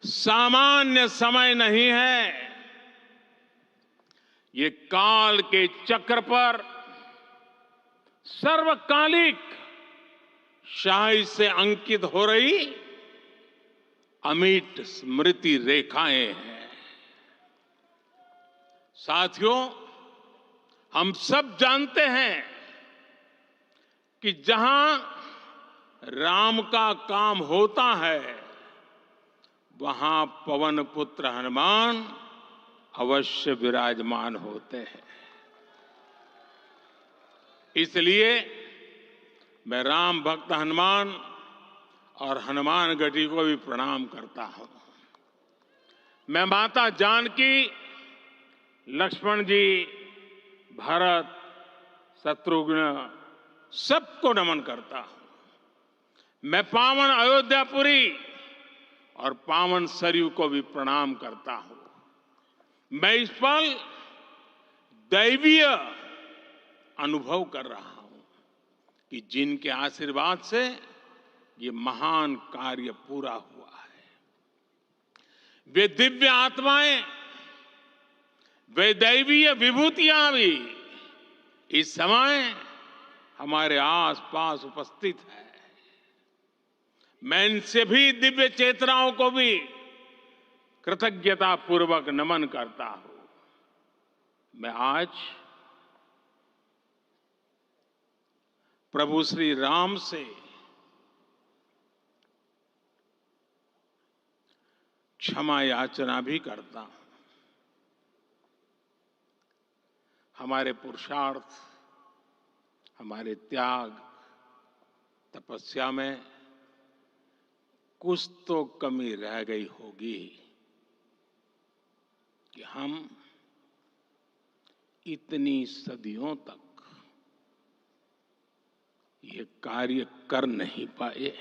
सामान्य समय नहीं है। ये काल के चक्र पर सर्वकालिक शाही से अंकित हो रही अमिट स्मृति रेखाएं हैं। साथियों, हम सब जानते हैं कि जहां राम का काम होता है वहां पवन पुत्र हनुमान अवश्य विराजमान होते हैं। इसलिए मैं राम भक्त हनुमान और हनुमान गढ़ी को भी प्रणाम करता हूं। मैं माता जानकी, लक्ष्मण जी, भरत, शत्रुघ्न सबको नमन करता हूं। मैं पावन अयोध्यापुरी और पावन सरयू को भी प्रणाम करता हूं। मैं इस पल दैवीय अनुभव कर रहा हूं कि जिनके आशीर्वाद से ये महान कार्य पूरा हुआ है। वे दिव्य आत्माएं, वे दैवीय विभूतियां भी इस समय हमारे आसपास उपस्थित है। मैं इनसे भी दिव्य चेतनाओं को भी कृतज्ञता पूर्वक नमन करता हूं। मैं आज प्रभु श्री राम से क्षमा याचना भी करता हूं। हमारे पुरुषार्थ, हमारे त्याग, तपस्या में कुछ तो कमी रह गई होगी कि हम इतनी सदियों तक ये कार्य कर नहीं पाए।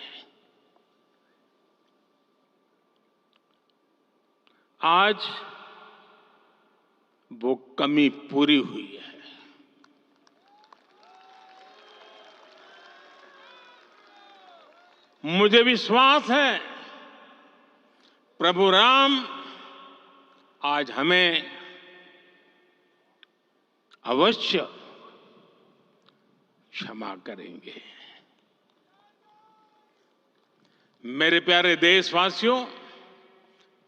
आज वो कमी पूरी हुई है। मुझे विश्वास है प्रभु राम आज हमें अवश्य क्षमा करेंगे। मेरे प्यारे देशवासियों,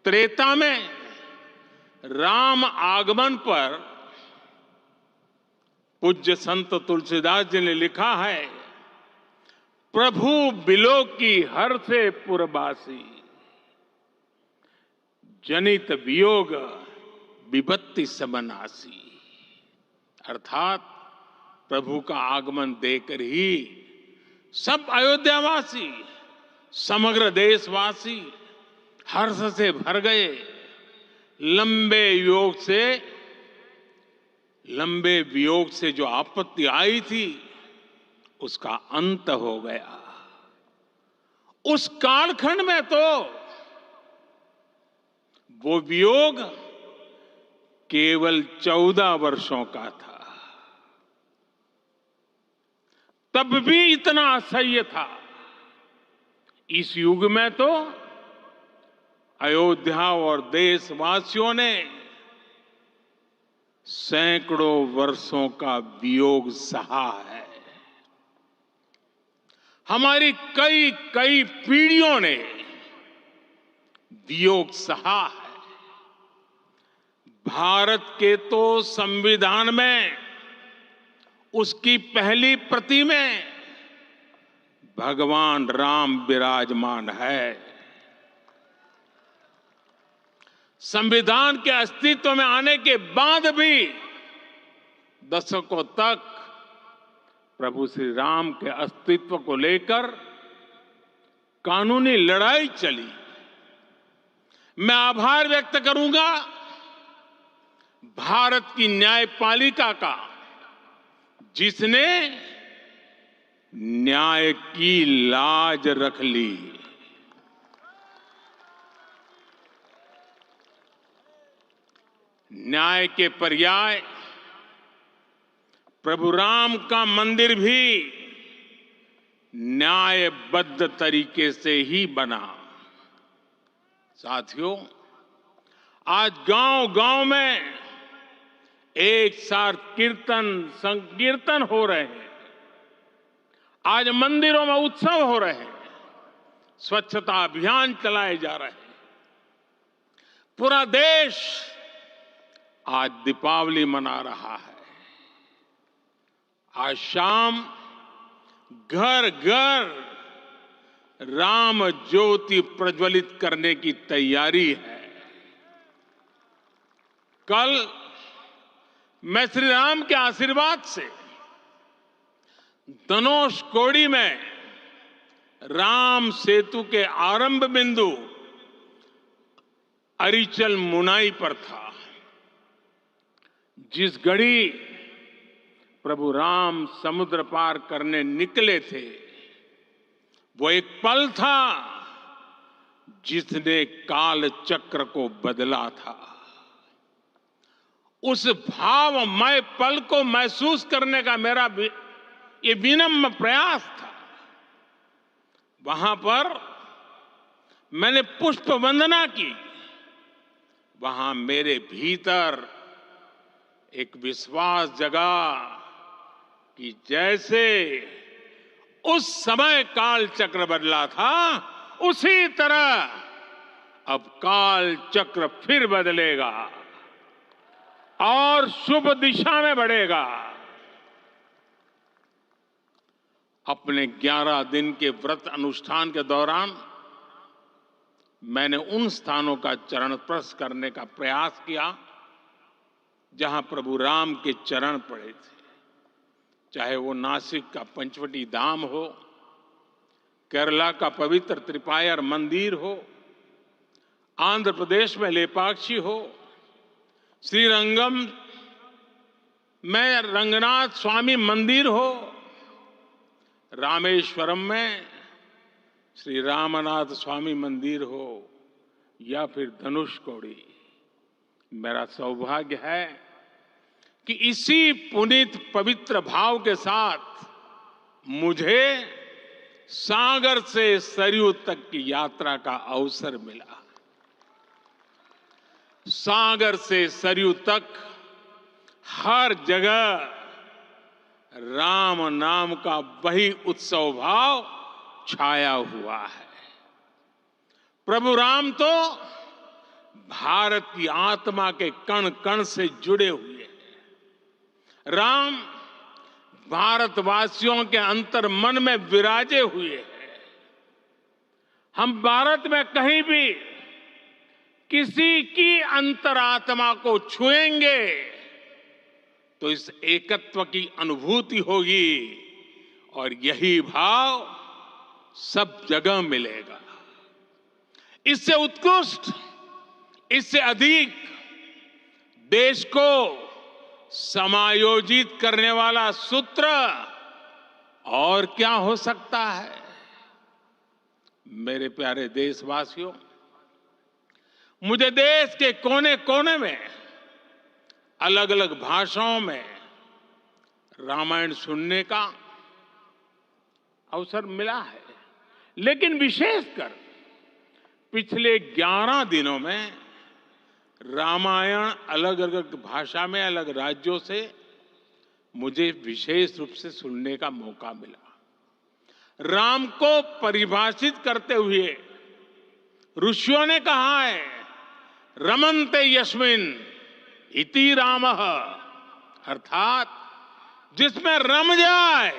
त्रेता में राम आगमन पर पूज्य संत तुलसीदास जी ने लिखा है, प्रभु बिलो की हर से पुरबासी, जनित वियोग विपत्ति सबनासी। अर्थात प्रभु का आगमन देकर ही सब अयोध्यावासी, समग्र देशवासी हर्ष से भर गए। लंबे वियोग से जो आपत्ति आई थी उसका अंत हो गया। उस कालखंड में तो वो वियोग केवल 14 वर्षों का था, तब भी इतना असह्य था। इस युग में तो अयोध्या और देशवासियों ने सैकड़ों वर्षों का वियोग सहा है। हमारी कई कई पीढ़ियों ने वियोग सहा है। भारत के तो संविधान में उसकी पहली प्रति में भगवान राम विराजमान है। संविधान के अस्तित्व में आने के बाद भी दशकों तक प्रभु श्री राम के अस्तित्व को लेकर कानूनी लड़ाई चली। मैं आभार व्यक्त करूंगा भारत की न्यायपालिका का, जिसने न्याय की लाज रख ली। न्याय के पर्याय प्रभु राम का मंदिर भी न्यायबद्ध तरीके से ही बना। साथियों, आज गांव-गांव में एक साथ कीर्तन संकीर्तन हो रहे हैं। आज मंदिरों में उत्सव हो रहे हैं, स्वच्छता अभियान चलाए जा रहे हैं। पूरा देश आज दीपावली मना रहा है। आज शाम घर घर राम ज्योति प्रज्वलित करने की तैयारी है। कल मैं श्री राम के आशीर्वाद से धनुषकोडी में राम सेतु के आरंभ बिंदु अरिचल मुनाई पर था। जिस घड़ी प्रभु राम समुद्र पार करने निकले थे, वो एक पल था जिसने काल चक्र को बदला था। उस भावमय पल को महसूस करने का मेरा ये विनम्र प्रयास था। वहां पर मैंने पुष्प वंदना की। वहां मेरे भीतर एक विश्वास जगा कि जैसे उस समय काल चक्र बदला था, उसी तरह अब काल चक्र फिर बदलेगा और शुभ दिशा में बढ़ेगा। अपने 11 दिन के व्रत अनुष्ठान के दौरान मैंने उन स्थानों का चरण स्पर्श करने का प्रयास किया जहां प्रभु राम के चरण पड़े थे। चाहे वो नासिक का पंचवटी धाम हो, केरला का पवित्र त्रिपायर मंदिर हो, आंध्र प्रदेश में लेपाक्षी हो, श्रीरंगम में रंगनाथ स्वामी मंदिर हो, रामेश्वरम में श्री रामनाथ स्वामी मंदिर हो, या फिर धनुषकोडी। मेरा सौभाग्य है कि इसी पुनीत पवित्र भाव के साथ मुझे सागर से सरयू तक की यात्रा का अवसर मिला। सागर से सरयू तक हर जगह राम नाम का वही उत्सव भाव छाया हुआ है। प्रभु राम तो भारत की आत्मा के कण कण से जुड़े हुए हैं। राम भारतवासियों के अंतर मन में विराजे हुए हैं। हम भारत में कहीं भी किसी की अंतरात्मा को छुएंगे तो इस एकत्व की अनुभूति होगी और यही भाव सब जगह मिलेगा। इससे उत्कृष्ट, इससे अधिक देश को समायोजित करने वाला सूत्र और क्या हो सकता है। मेरे प्यारे देशवासियों, मुझे देश के कोने कोने में अलग अलग भाषाओं में रामायण सुनने का अवसर मिला है, लेकिन विशेषकर पिछले 11 दिनों में रामायण अलग अलग भाषा में अलग राज्यों से मुझे विशेष रूप से सुनने का मौका मिला। राम को परिभाषित करते हुए ऋषियों ने कहा है, रमन्ते यस्मिन् इति रामः, अर्थात जिसमें रम जाए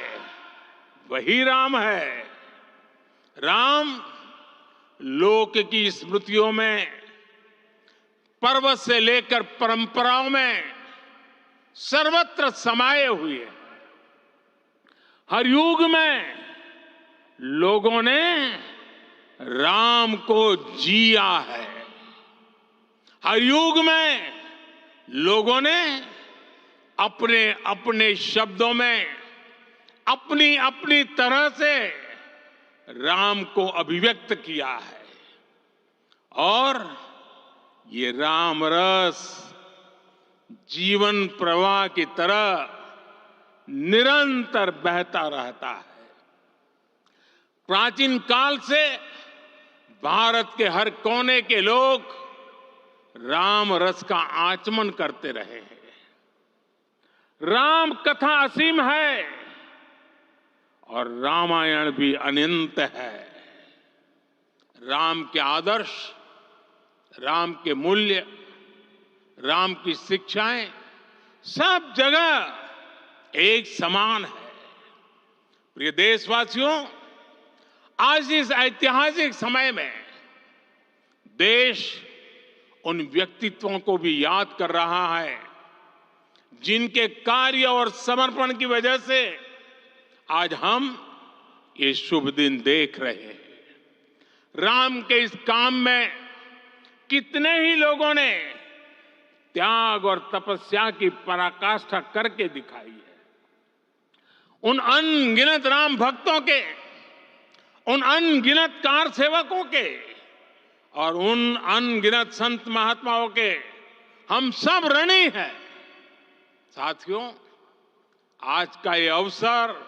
वही राम है। राम लोक की स्मृतियों में, पर्वत से लेकर परंपराओं में सर्वत्र समाये हुए हैं। हर युग में लोगों ने राम को जिया है। हर युग में लोगों ने अपने अपने शब्दों में अपनी अपनी तरह से राम को अभिव्यक्त किया है और ये राम रस जीवन प्रवाह की तरह निरंतर बहता रहता है। प्राचीन काल से भारत के हर कोने के लोग राम रस का आचमन करते रहे हैं। राम कथा असीम है और रामायण भी अनंत है। राम के आदर्श, राम के मूल्य, राम की शिक्षाएं सब जगह एक समान है। प्रिय देशवासियों, आज इस ऐतिहासिक समय में देश उन व्यक्तित्वों को भी याद कर रहा है जिनके कार्य और समर्पण की वजह से आज हम ये शुभ दिन देख रहे हैं। राम के इस काम में कितने ही लोगों ने त्याग और तपस्या की पराकाष्ठा करके दिखाई है। उन अनगिनत राम भक्तों के, उन अनगिनत कार सेवकों के और उन अनगिनत संत महात्माओं के हम सब ऋणी हैं। साथियों, आज का ये अवसर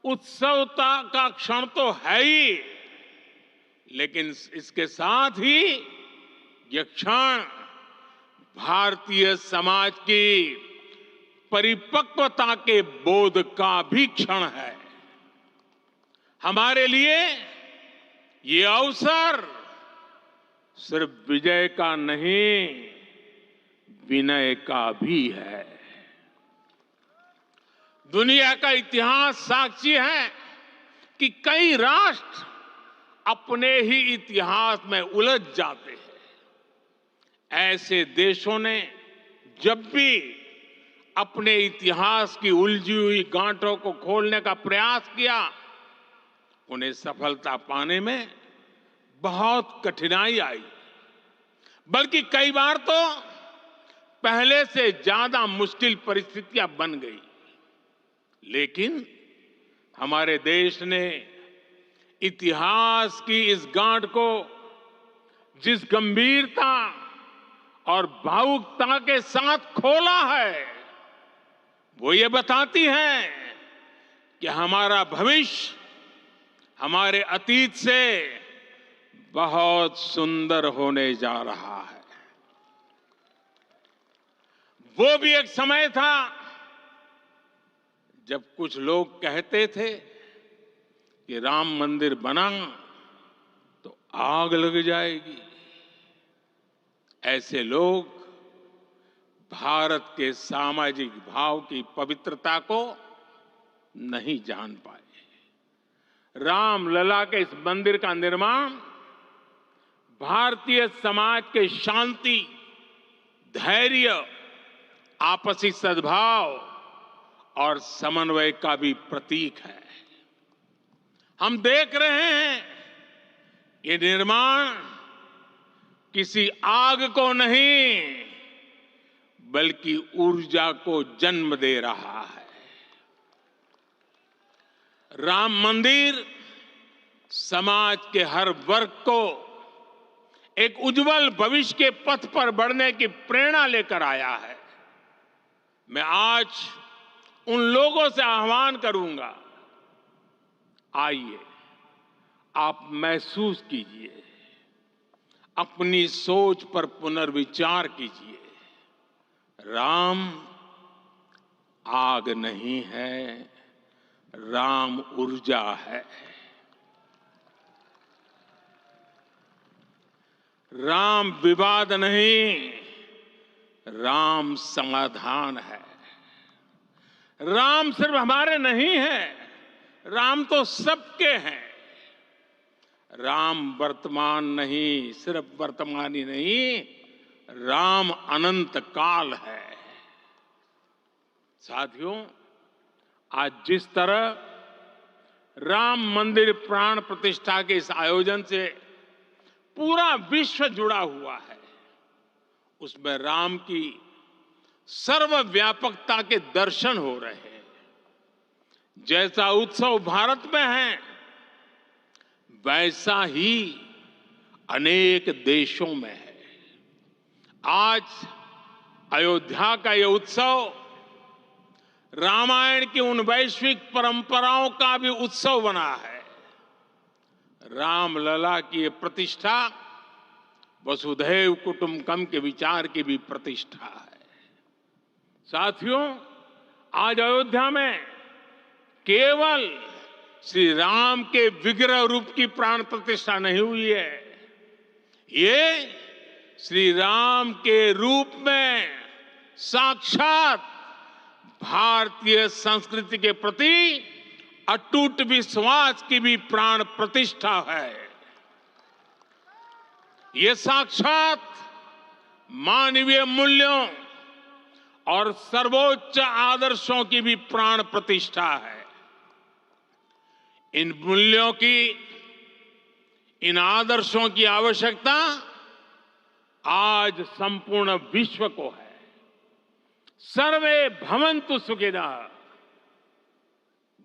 उत्सवता का क्षण तो है ही, लेकिन इसके साथ ही यह क्षण भारतीय समाज की परिपक्वता के बोध का भी क्षण है। हमारे लिए ये अवसर सिर्फ विजय का नहीं, विनय का भी है। दुनिया का इतिहास साक्षी है कि कई राष्ट्र अपने ही इतिहास में उलझ जाते हैं। ऐसे देशों ने जब भी अपने इतिहास की उलझी हुई गांठों को खोलने का प्रयास किया, उन्हें सफलता पाने में बहुत कठिनाई आई, बल्कि कई बार तो पहले से ज्यादा मुश्किल परिस्थितियां बन गई। लेकिन हमारे देश ने इतिहास की इस गांठ को जिस गंभीरता और भावुकता के साथ खोला है, वो ये बताती है कि हमारा भविष्य हमारे अतीत से बहुत सुंदर होने जा रहा है। वो भी एक समय था जब कुछ लोग कहते थे कि राम मंदिर बना तो आग लग जाएगी। ऐसे लोग भारत के सामाजिक भाव की पवित्रता को नहीं जान पाए। रामलला के इस मंदिर का निर्माण भारतीय समाज के शांति, धैर्य, आपसी सद्भाव और समन्वय का भी प्रतीक है। हम देख रहे हैं ये निर्माण किसी आग को नहीं बल्कि ऊर्जा को जन्म दे रहा है। राम मंदिर समाज के हर वर्ग को एक उज्जवल भविष्य के पथ पर बढ़ने की प्रेरणा लेकर आया है। मैं आज उन लोगों से आह्वान करूंगा, आइए आप महसूस कीजिए, अपनी सोच पर पुनर्विचार कीजिए। राम आग नहीं है, राम ऊर्जा है। राम विवाद नहीं, राम समाधान है। राम सिर्फ हमारे नहीं है, राम तो सबके हैं। राम वर्तमान नहीं, सिर्फ वर्तमान ही नहीं, राम अनंत काल है। साथियों, आज जिस तरह राम मंदिर प्राण प्रतिष्ठा के इस आयोजन से पूरा विश्व जुड़ा हुआ है, उसमें राम की सर्वव्यापकता के दर्शन हो रहे हैं। जैसा उत्सव भारत में है, वैसा ही अनेक देशों में है। आज अयोध्या का यह उत्सव रामायण की उन वैश्विक परंपराओं का भी उत्सव बना है। रामलला की ये प्रतिष्ठा वसुधैव कुटुंबकम के विचार की भी प्रतिष्ठा है। साथियों, आज अयोध्या में केवल श्री राम के विग्रह रूप की प्राण प्रतिष्ठा नहीं हुई है, ये श्री राम के रूप में साक्षात भारतीय संस्कृति के प्रति अटूट विश्वास की भी प्राण प्रतिष्ठा है। ये साक्षात मानवीय मूल्यों और सर्वोच्च आदर्शों की भी प्राण प्रतिष्ठा है। इन मूल्यों की, इन आदर्शों की आवश्यकता आज संपूर्ण विश्व को है। सर्वे भवन्तु सुखिनः,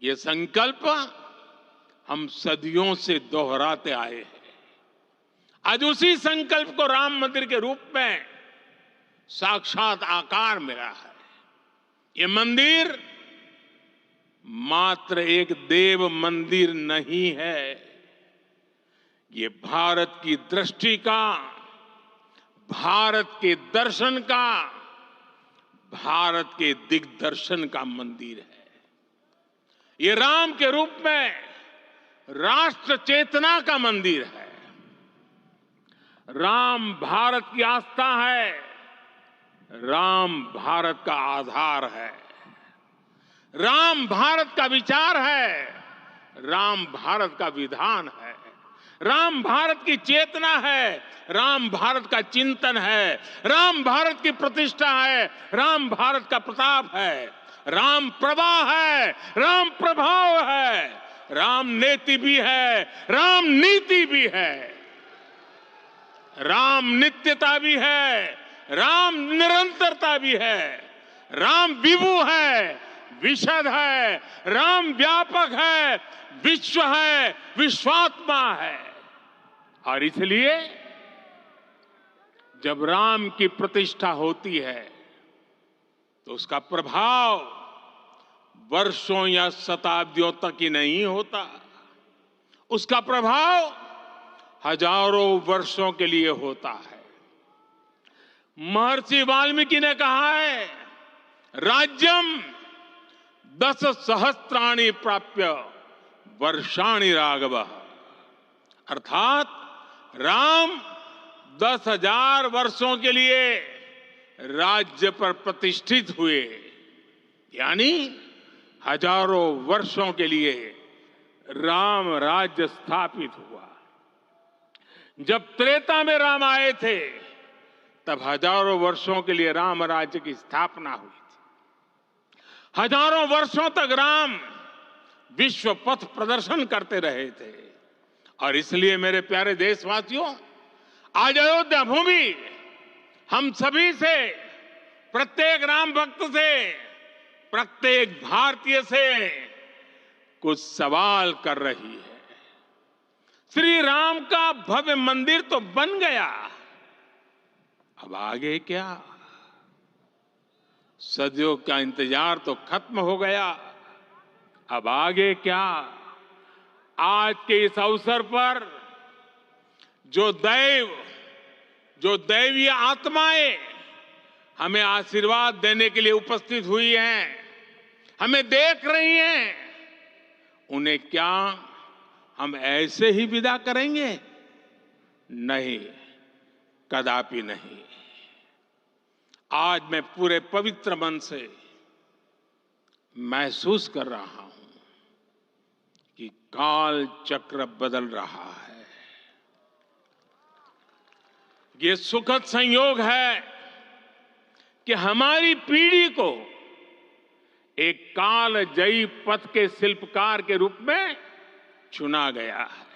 ये संकल्प हम सदियों से दोहराते आए हैं। आज उसी संकल्प को राम मंदिर के रूप में साक्षात आकार मिला है। ये मंदिर मात्र एक देव मंदिर नहीं है, ये भारत की दृष्टि का, भारत के दर्शन का, भारत के दिग्दर्शन का मंदिर है। ये राम के रूप में राष्ट्र चेतना का मंदिर है। राम भारत की आस्था है, राम भारत का आधार है, राम भारत का विचार है, राम भारत का विधान है, राम भारत की चेतना है, राम भारत का चिंतन है, राम भारत की प्रतिष्ठा है, राम भारत का प्रताप है, राम प्रवाह है, राम प्रभाव है, राम नेति भी है, राम नीति भी है, राम नित्यता भी है, राम निरंतरता भी है, राम विभु है, विशद है, राम व्यापक है, विश्व है, विश्वात्मा है। और इसलिए जब राम की प्रतिष्ठा होती है तो उसका प्रभाव वर्षों या शताब्दियों तक ही नहीं होता, उसका प्रभाव हजारों वर्षों के लिए होता है। महर्षि वाल्मीकि ने कहा है, राज्यम 10 सहस्त्राणि प्राप्य वर्षाणि राघव, अर्थात राम 10,000 वर्षों के लिए राज्य पर प्रतिष्ठित हुए, यानी हजारों वर्षों के लिए राम राज्य स्थापित हुआ। जब त्रेता में राम आए थे तब हजारों वर्षों के लिए राम राज्य की स्थापना हुई थी। हजारों वर्षों तक राम विश्व पथ प्रदर्शन करते रहे थे। और इसलिए मेरे प्यारे देशवासियों, आज अयोध्या भूमि हम सभी से, प्रत्येक राम भक्त से, प्रत्येक भारतीय से कुछ सवाल कर रही है। श्री राम का भव्य मंदिर तो बन गया, अब आगे क्या? सदियों का इंतजार तो खत्म हो गया, अब आगे क्या? आज के इस अवसर पर जो दैवीय आत्माएं हमें आशीर्वाद देने के लिए उपस्थित हुई हैं, हमें देख रही हैं, उन्हें क्या हम ऐसे ही विदा करेंगे? नहीं, कदापि नहीं। आज मैं पूरे पवित्र मन से महसूस कर रहा हूं कि काल चक्र बदल रहा है। ये सुखद संयोग है कि हमारी पीढ़ी को एक कालजयी पथ के शिल्पकार के रूप में चुना गया है।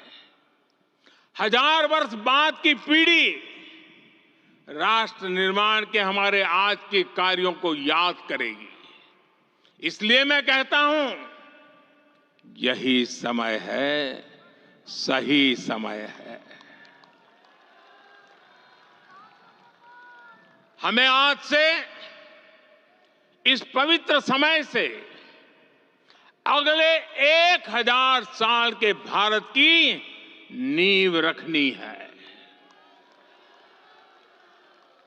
1000 वर्ष बाद की पीढ़ी राष्ट्र निर्माण के हमारे आज के कार्यों को याद करेगी। इसलिए मैं कहता हूं, यही समय है, सही समय है। हमें आज से, इस पवित्र समय से अगले 1000 साल के भारत की नींव रखनी है।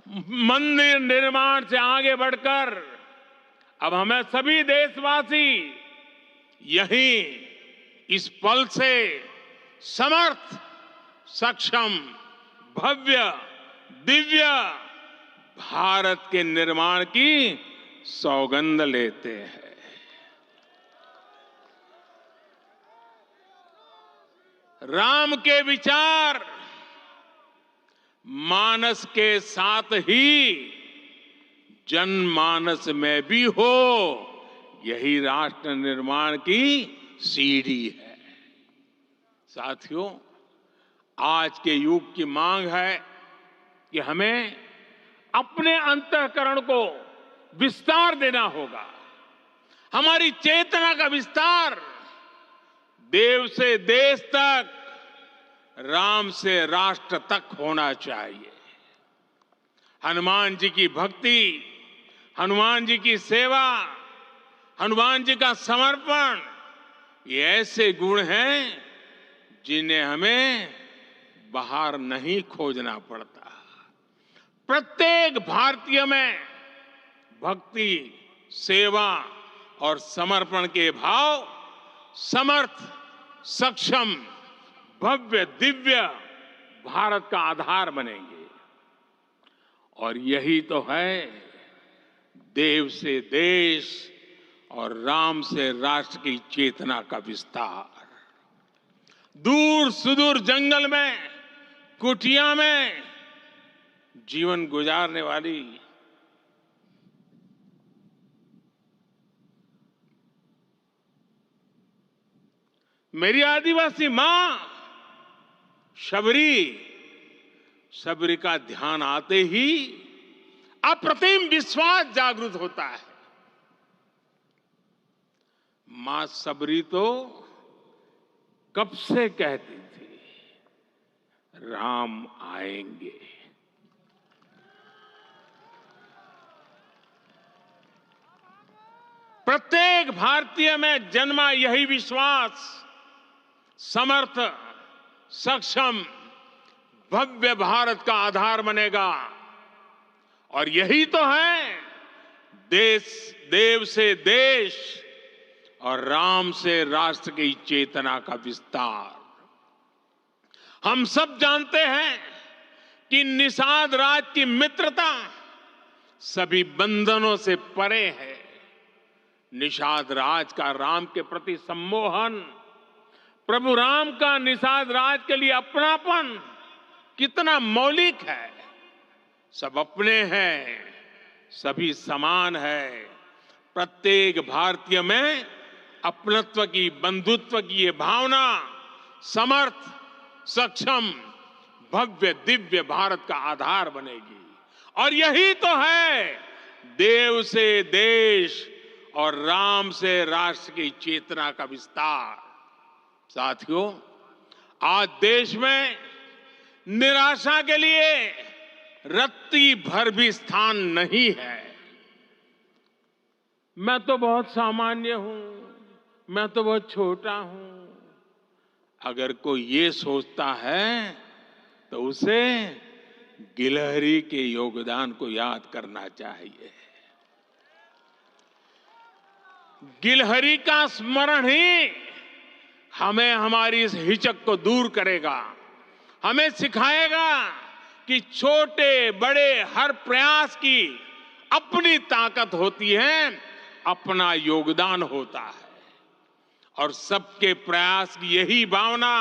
मंदिर निर्माण से आगे बढ़कर अब हमें सभी देशवासी यहीं इस पल से समर्थ, सक्षम, भव्य, दिव्य भारत के निर्माण की सौगंध लेते हैं। राम के विचार मानस के साथ ही जनमानस में भी हो, यही राष्ट्र निर्माण की सीढ़ी है। साथियों, आज के युग की मांग है कि हमें अपने अंतःकरण को विस्तार देना होगा। हमारी चेतना का विस्तार देव से देश तक, राम से राष्ट्र तक होना चाहिए। हनुमान जी की भक्ति, हनुमान जी की सेवा, हनुमान जी का समर्पण, ये ऐसे गुण हैं जिन्हें हमें बाहर नहीं खोजना पड़ता। प्रत्येक भारतीय में भक्ति, सेवा और समर्पण के भाव समर्थ, सक्षम, भव्य, दिव्य भारत का आधार बनेंगे। और यही तो है देव से देश और राम से राष्ट्र की चेतना का विस्तार। दूर सुदूर जंगल में, कुटिया में जीवन गुजारने वाली मेरी आदिवासी मां शबरी का ध्यान आते ही अप्रतिम विश्वास जागृत होता है। मां शबरी तो कब से कहती थी, राम आएंगे। प्रत्येक भारतीय में जन्मा यही विश्वास समर्थ, सक्षम, भव्य भारत का आधार बनेगा। और यही तो है देव से देश और राम से राष्ट्र की चेतना का विस्तार। हम सब जानते हैं कि निषाद राज की मित्रता सभी बंधनों से परे है। निषाद राज का राम के प्रति सम्मोहन, प्रभु राम का निषाद राज के लिए अपनापन कितना मौलिक है। सब अपने हैं, सभी समान है। प्रत्येक भारतीय में अपनत्व की, बंधुत्व की ये भावना समर्थ, सक्षम, भव्य, दिव्य भारत का आधार बनेगी। और यही तो है देव से देश और राम से राष्ट्र की चेतना का विस्तार। साथियों, आज देश में निराशा के लिए रत्ती भर भी स्थान नहीं है। मैं तो बहुत सामान्य हूं, मैं तो बहुत छोटा हूं। अगर कोई ये सोचता है तो उसे गिलहरी के योगदान को याद करना चाहिए। गिलहरी का स्मरण ही हमें हमारी इस हिचक को दूर करेगा, हमें सिखाएगा कि छोटे बड़े हर प्रयास की अपनी ताकत होती है, अपना योगदान होता है। और सबके प्रयास की यही भावना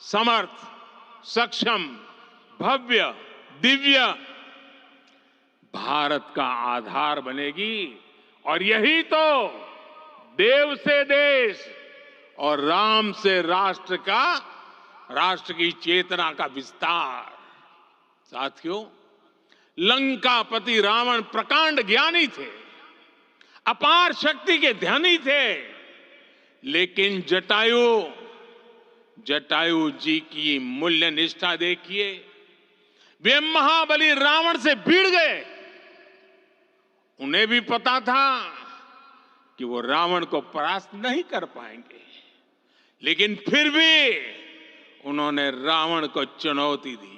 समर्थ, सक्षम, भव्य, दिव्य भारत का आधार बनेगी। और यही तो देव से देश और राम से राष्ट्र की चेतना का विस्तार। साथियों, लंकापति रावण प्रकांड ज्ञानी थे, अपार शक्ति के धनी थे, लेकिन जटायु जी की मूल्य निष्ठा देखिए। वे महाबली रावण से भिड़ गए। उन्हें भी पता था कि वो रावण को परास्त नहीं कर पाएंगे, लेकिन फिर भी उन्होंने रावण को चुनौती दी।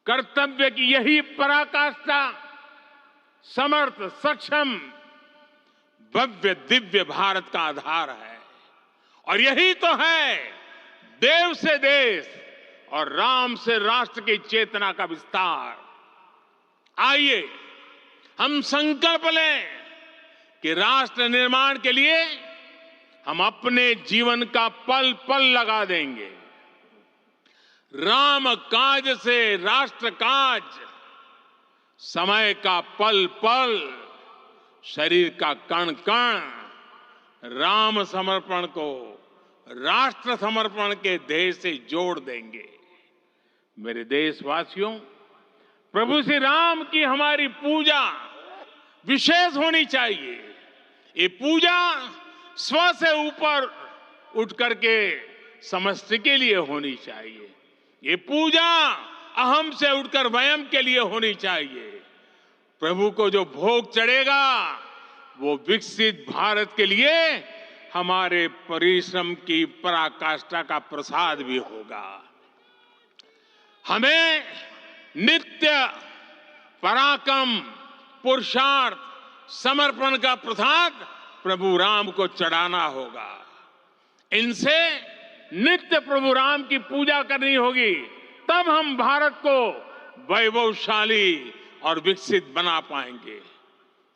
कर्तव्य की यही पराकाष्ठा समर्थ, सक्षम, भव्य, दिव्य भारत का आधार है। और यही तो है देव से देश और राम से राष्ट्र की चेतना का विस्तार। आइए हम संकल्प लें कि राष्ट्र निर्माण के लिए हम अपने जीवन का पल पल लगा देंगे। राम काज से राष्ट्र काज, समय का पल पल, शरीर का कण कण राम समर्पण को राष्ट्र समर्पण के ध्येय से जोड़ देंगे। मेरे देशवासियों, प्रभु श्री राम की हमारी पूजा विशेष होनी चाहिए। ये पूजा स्व से ऊपर उठ करके समष्टि के लिए होनी चाहिए। ये पूजा अहम से उठकर वयम के लिए होनी चाहिए। प्रभु को जो भोग चढ़ेगा वो विकसित भारत के लिए हमारे परिश्रम की पराकाष्ठा का प्रसाद भी होगा। हमें नित्य पराक्रम, पुरुषार्थ, समर्पण का प्रसाद प्रभु राम को चढ़ाना होगा। इनसे नित्य प्रभु राम की पूजा करनी होगी, तब हम भारत को वैभवशाली और विकसित बना पाएंगे।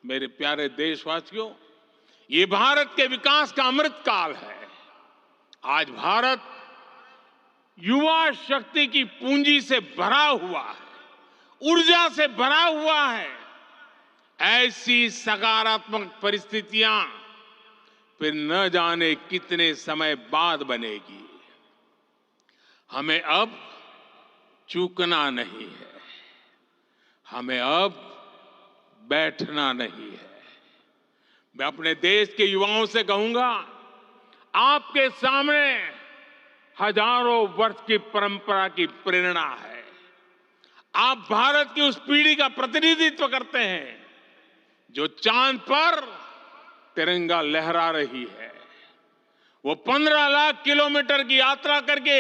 मेरे प्यारे देशवासियों, ये भारत के विकास का अमृत काल है। आज भारत युवा शक्ति की पूंजी से भरा हुआ है, ऊर्जा से भरा हुआ है। ऐसी सकारात्मक परिस्थितियां फिर न जाने कितने समय बाद बनेगी। हमें अब चूकना नहीं है, हमें अब बैठना नहीं है। मैं अपने देश के युवाओं से कहूंगा, आपके सामने हजारों वर्ष की परंपरा की प्रेरणा है। आप भारत की उस पीढ़ी का प्रतिनिधित्व करते हैं जो चांद पर तिरंगा लहरा रही है। वो 15 लाख किलोमीटर की यात्रा करके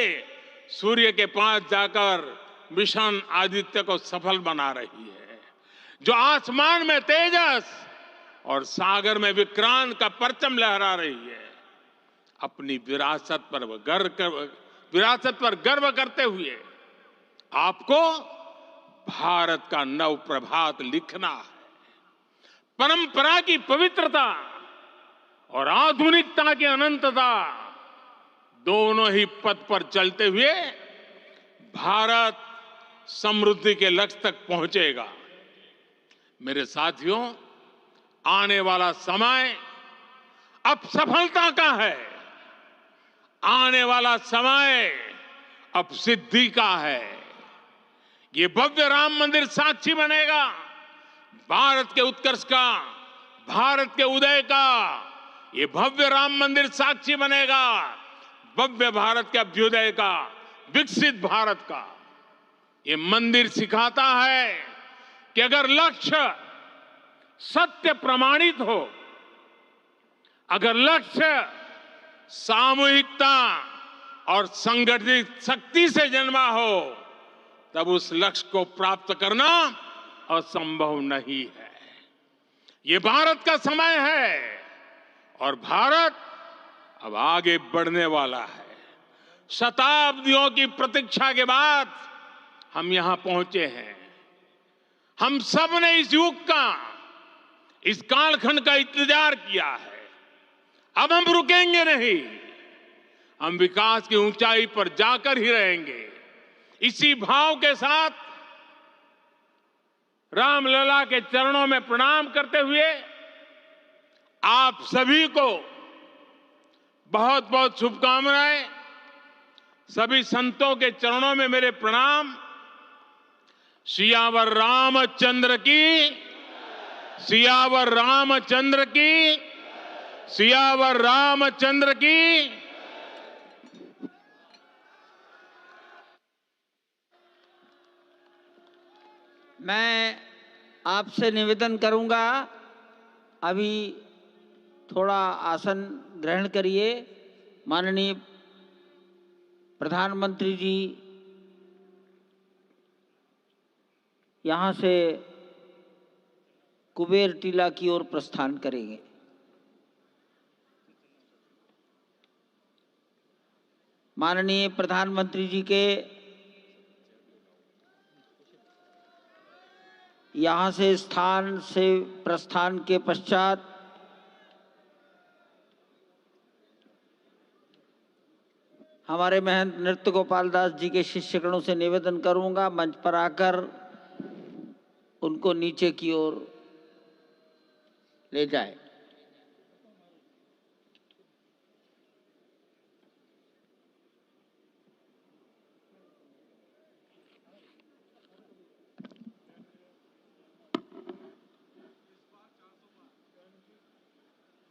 सूर्य के पास जाकर मिशन आदित्य को सफल बना रही है, जो आसमान में तेजस और सागर में विक्रांत का परचम लहरा रही है। अपनी विरासत पर गर्व करते हुए आपको भारत का नव प्रभात लिखना है। परंपरा की पवित्रता और आधुनिकता की अनंतता दोनों ही पथ पर चलते हुए भारत समृद्धि के लक्ष्य तक पहुंचेगा। मेरे साथियों, आने वाला समय अब सफलता का है, आने वाला समय अब सिद्धि का है। ये भव्य राम मंदिर साक्षी बनेगा भारत के उत्कर्ष का, भारत के उदय का। ये भव्य राम मंदिर साक्षी बनेगा भव्य भारत के अभ्युदय का, विकसित भारत का। ये मंदिर सिखाता है कि अगर लक्ष्य सत्य प्रमाणित हो, अगर लक्ष्य सामूहिकता और संगठित शक्ति से जन्मा हो, तब उस लक्ष्य को प्राप्त करना असंभव नहीं है। ये भारत का समय है और भारत अब आगे बढ़ने वाला है। शताब्दियों की प्रतीक्षा के बाद हम यहां पहुंचे हैं। हम सब ने इस युग का, इस कालखंड का इंतजार किया है। अब हम रुकेंगे नहीं, हम विकास की ऊंचाई पर जाकर ही रहेंगे। इसी भाव के साथ रामलला के चरणों में प्रणाम करते हुए आप सभी को बहुत बहुत शुभकामनाएं। सभी संतों के चरणों में मेरे प्रणाम। सियावर रामचंद्र की, सियावर रामचंद्र की, सियावर रामचंद्र की। मैं आपसे निवेदन करूंगा, अभी थोड़ा आसन ग्रहण करिए। माननीय प्रधानमंत्री जी यहाँ से कुबेर टीला की ओर प्रस्थान करेंगे। माननीय प्रधानमंत्री जी के यहाँ से स्थान से प्रस्थान के पश्चात हमारे महंत नृत्य गोपाल दास जी के शिष्यगणों से निवेदन करूंगा, मंच पर आकर उनको नीचे की ओर ले जाए।